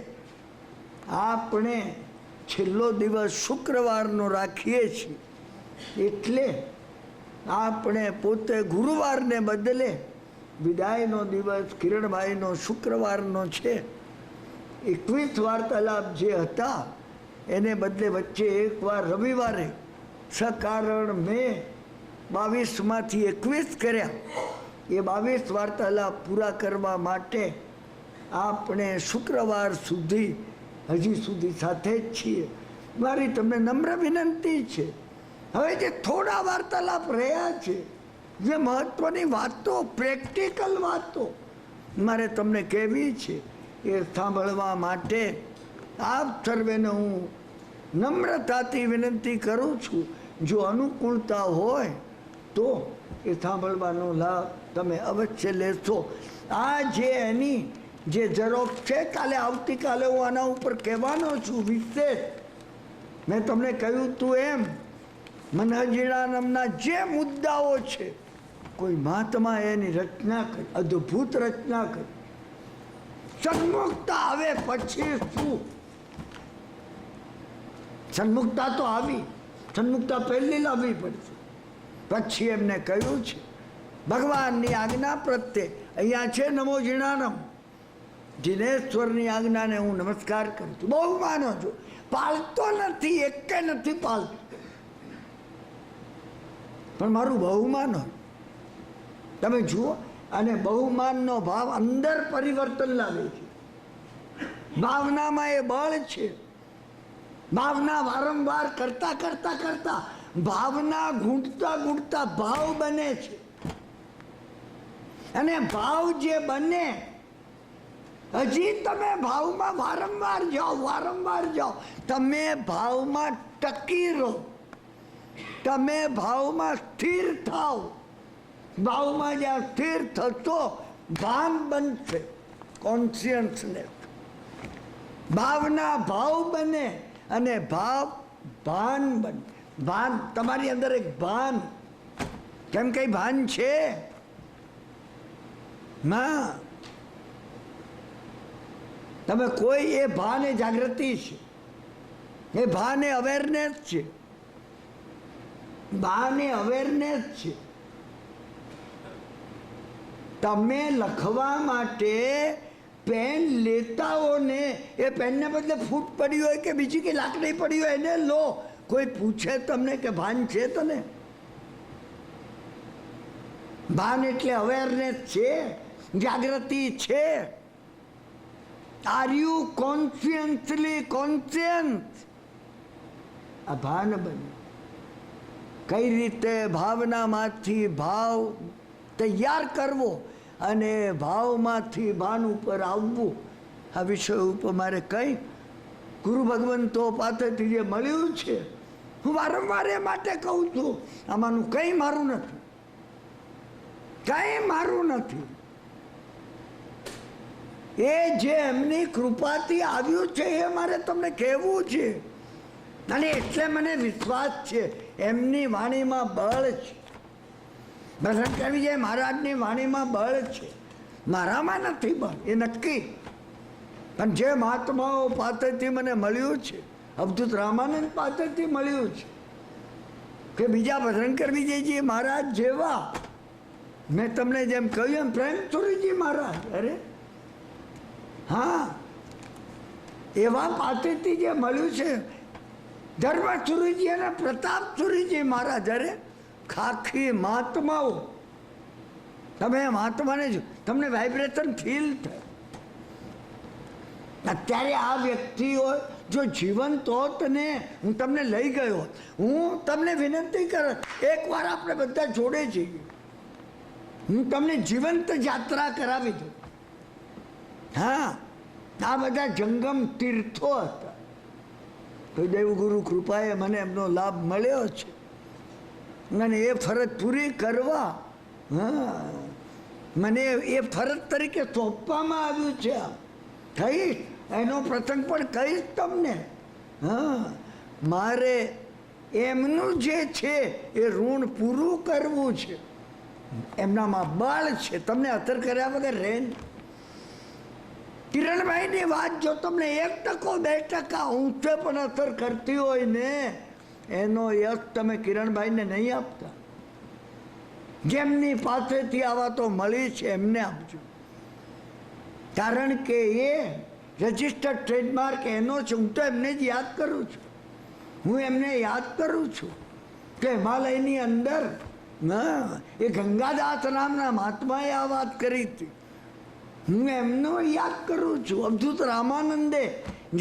આપણે છેલ્લો દિવસ શુક્રવારનો રાખીએ છીએ. એટલે આપણે પોતે ગુરુવારને બદલે વિદાયનો દિવસ કિરણભાઈનો શુક્રવારનો છે. 21 વાર્તાલાપ જે હતા એને બદલે વચ્ચે એકવાર રવિવારે સકારણ મેં 22માંથી 21 કર્યા. એ 22 વાર્તાલાપ પૂરા કરવા માટે આપણે શુક્રવાર સુધી હજી સુધી સાથે જ છીએ. મારી તમને નમ્ર વિનંતી છે, હવે જે થોડા વાર્તાલાપ રહ્યા છે, જે મહત્વની વાતો, પ્રેક્ટિકલ વાતો મારે તમને કહેવી છે, એ સાંભળવા માટે આપ સર્વેને હું નમ્રતાથી વિનંતી કરું છું. જો અનુકૂળતા હોય તો એ સાંભળવાનો લાભ તમે અવશ્ય લેશો. આ જે એની જે ઝેરોક્ષ છે, કાલે આવતીકાલે હું આના ઉપર કહેવાનો છું વિશેષ. મેં તમને કહ્યું તું એમ મનહજીણાનમના જે મુદ્દાઓ છે, કોઈ મહાત્મા એની રચના કરી, અદ્ભુત રચના કરી. સન્મુખતા આવે પછી શું? સન્મુખતા તો આવી, સન્મુખતા પહેલી લાવવી પડશે. પછી એમને કહ્યું છે ભગવાનની આજ્ઞા પ્રત્યે, અહીંયા છે નમો જીણાનમ, જીનેશ્વરની આજ્ઞાને હું નમસ્કાર કરું છું. બહુ માનો છું, પાળતો નથી, એક નથી પાળતો, પણ મારું બહુમાનો તમે જુઓ. અને બહુમાનનો ભાવ અંદર પરિવર્તન લાવે છે. ભાવનામાં એ બળ છે. ભાવના વારંવાર કરતા કરતા કરતા ભાવના ગૂંથતા ગૂંથતા ભાવ બને છે. અને ભાવ જે બને, હજી તમે ભાવમાં વારંવાર જાઓ, તમે ભાવમાં ટકી રહો, તમે ભાવમાં સ્થિર થાઓ. ભાવમાં જ્યાં સ્થિર થશો, ભાન બનશે, કોન્શિયસનેસ. ભાવના ભાવ બને અને ભાવ ભાન બને. ભાન, તમારી અંદર એક ભાન, કેમ કઈ ભાન છે? ના, તમે કોઈ એ ભાન એ જાગૃતિ છે, એ ભાન એ અવેરનેસ છે, ભાન એ અવેરનેસ છે. તમે લખવા માટે પેન લેતા હો ને, એ પેનને બદલે ફૂટ પડી હોય કે બીજી કે લાકડી પડી હોય એને લો. કોઈ પૂછે તમને કે ભાન છે તને? ભાન એટલે અવેરનેસ છે, જાગૃતિ છે. Are you consciously conscious? આ ભાન બન્યું. કઈ રીતે ભાવનામાંથી ભાવ તૈયાર કરવો અને ભાવમાંથી ભાન ઉપર આવવું, આ વિષય ઉપર મારે કંઈ ગુરુ ભગવંતો પાસેથી જે મળ્યું છે, હું વારંવાર એ માટે કહું છું, આમાંનું કંઈ મારું નથી, કંઈ મારું નથી. એ જે એમની કૃપાથી આવ્યું છે એ મારે તમને કહેવું છે. અને એટલે મને વિશ્વાસ છે એમની વાણીમાં બળ છે. ભજન કરવી જાય મહારાજની વાણીમાં બળ છે, મારામાં નથી બળ, એ નક્કી. પણ જે મહાત્માઓ પાસેથી મને મળ્યું છે, અવધૂત રામાનંદ પાસેથી મળ્યું છે, કે બીજા ભજનકર વિજયજી મહારાજ જેવા, મેં તમને જેમ કહ્યું એમ પ્રેમસુરીજી મહારાજ, અરે હા, એવા પાસેથી જે મળ્યું છે, ધર્મસુરીજી અને પ્રતાપસુરીજી મહારાજ, અરે ખાખી મહાત્માઓ. તમે મહાત્માને જો તમને વાઇબ્રેશન ફીલ થાય. અત્યારે આ વ્યક્તિઓ જો જીવંત હોત ને, હું તમને લઈ ગયો, હું તમને વિનંતી કરું, એકવાર આપણે બધા જોડે જઈએ, હું તમને જીવંત યાત્રા કરાવી દઉં. હા, આ બધા જંગમ તીર્થો હતા, તો દેવગુરુ કૃપાએ મને એમનો લાભ મળ્યો છે, અને એ ફરજ પૂરી કરવા, હા, મને એ ફરજ તરીકે સોંપવામાં આવ્યું છે. કહીશ એનો પ્રસંગ પણ કહીશ તમને. હા, મારે એમનું જે છે એ ઋણ પૂરું કરવું છે. એમનામાં બળ છે, તમને અસર કર્યા વગર રહે. કિરણભાઈની વાત જો તમને 1% 2% ઊંચે પણ અસર કરતી હોય ને, એનો યશ તમે કિરણભાઈને નહીં આપતા. જેમની પાસેથી આવા તો મળી છે એમને આપજો, કારણ કે એ રજિસ્ટર્ડ ટ્રેડમાર્ક એનો છે. હું તો એમને જ યાદ કરું છું, હું એમને યાદ કરું છું કે હિમાલયની અંદર એ ગંગાદાસ નામના મહાત્માએ આ વાત કરી હતી. હું એમનો યાદ કરું છું. અવધૂત રામાનંદે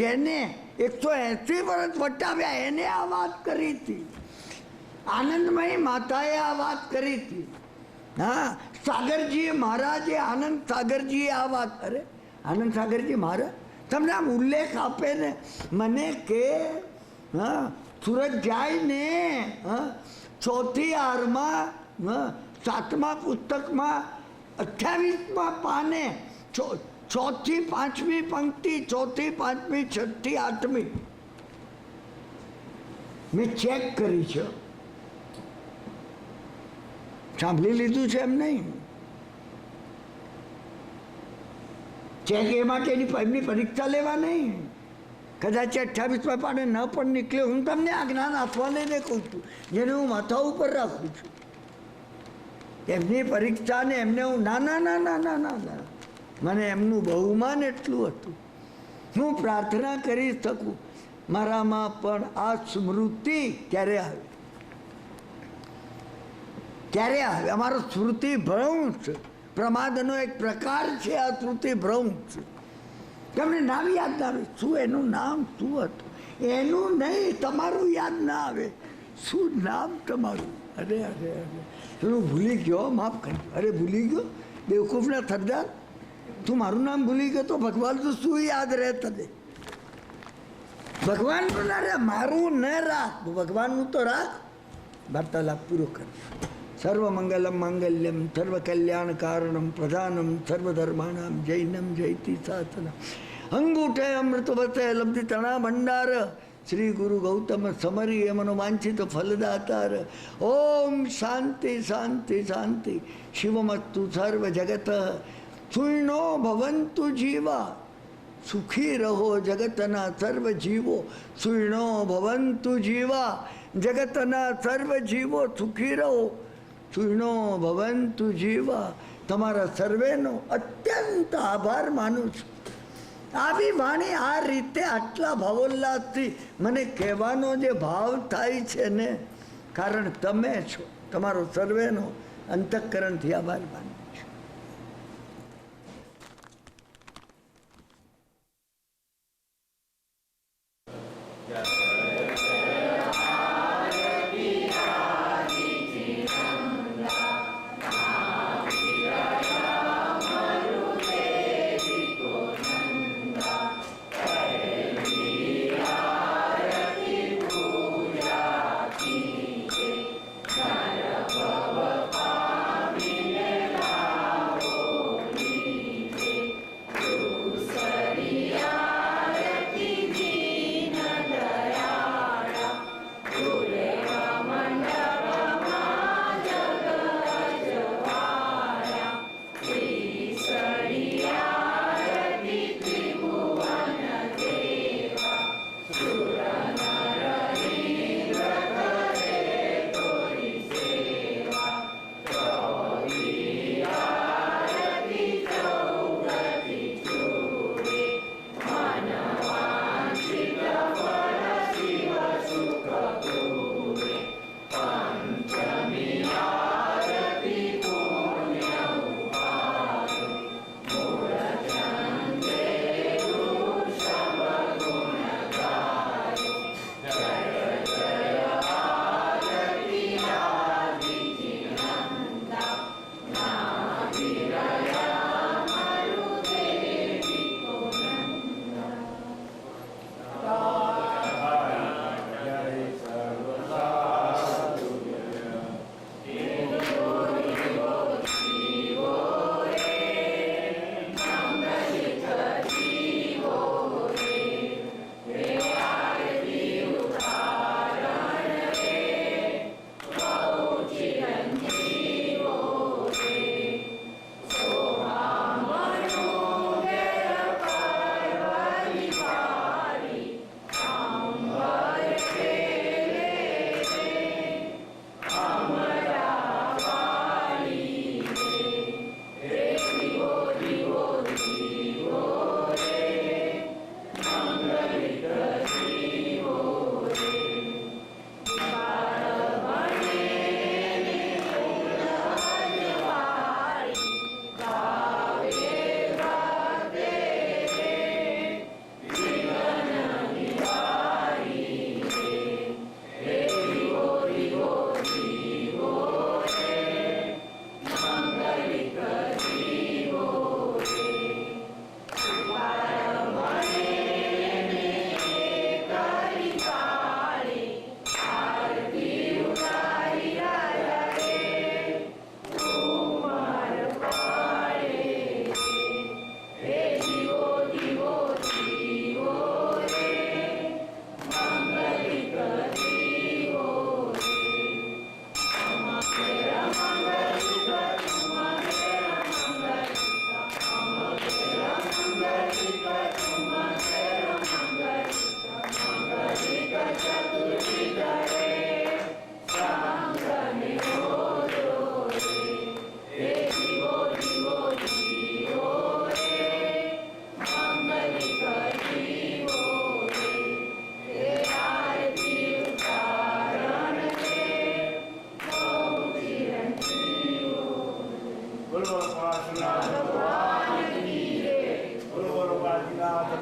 જેને 180 વર્ષ વટાવ્યા એને આ વાત કરી હતી. આનંદમયી માતાએ આ વાત કરી હતી. હા, સાગરજી મહારાજે, આનંદ સાગરજીએ આ વાત, અરે આનંદ સાગરજી મહારાજ તમને આમ ઉલ્લેખ આપે ને મને કે, હા, સુરત જાય ને, હા, 4થી 8માં 7મા પુસ્તકમાં 28મા પાને 4 થી 5મી પંક્તિ, 4 થી 5મી, 6 થી 8મી મેં ચેક કરી છે. સાંભળી લીધું છે એમ નહીં. ચેક એ માટે એમની પરીક્ષા લેવા નહીં. કદાચ 28મા પાને ન પણ નીકળે, હું તમને આ જ્ઞાન આપવા લઈને કહું છું, જેને હું માથા ઉપર રાખું છું. એમની પરીક્ષા ને એમને હું ના ના ના ના ના ના ના, મને એમનું બહુમાન એટલું હતું. હું પ્રાર્થના કરી શકું મારામાં પણ આ સ્મૃતિ ક્યારે આવે, ક્યારે આવે. અમારો સ્મૃતિ ભ્રંશ, પ્રમાદનો એક પ્રકાર છે આ સ્મૃતિ ભ્રંશ. તમને નામ યાદ ના આવે, શું એનું નામ શું હતું એનું નહીં, તમારું યાદ ના આવે, શું નામ તમારું. અરે અરે અરે, હું ભૂલી ગયો, માફ કરજો. અરે ભૂલી ગયો, બેવકૂફના સરદાર, તું મારું નામ ભૂલી ગયો તો ભગવાન તો શું યાદ રહે તને? ભગવાનનું ના રે, મારું ન રાખ, ભગવાનનું તો રાખ. વાર્તાલાપ પૂરો કર. સર્વમંગલમ માંગલ્યમ સર્વ કલ્યાણ કારણમ પ્રધાનમ સર્વધર્માણામ જૈનમ જયતિ શાસનમ અંગૂઠે અમૃત વસે લબ્ધિ તણા ભંડાર શ્રી ગુરુ ગૌતમ સમરી એમનો વાંછિત ફલદાતાર. ઓમ શાંતિ શાંતિ શાંતિ. શિવમસ્તુ સર્વ જગત. શૂન્યો ભવંતુ જીવા સુખી રહો જગતના સર્વ જીવો સુઈણો ભવંતુ જીવા. જગતના સર્વ જીવો સુખી રહો સુઈણો ભવંતુ જીવા. તમારા સર્વેનો અત્યંત આભાર માનું છું. આવી વાણી આ રીતે આટલા ભાવોલ્લાસથી મને કહેવાનો જે ભાવ થાય છે ને, કારણ તમે છો. તમારો સર્વેનો અંતઃકરણથી આભાર માનું છું.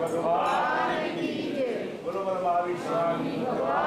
भगवान की जय। बोलो बाबा विश्वामित्र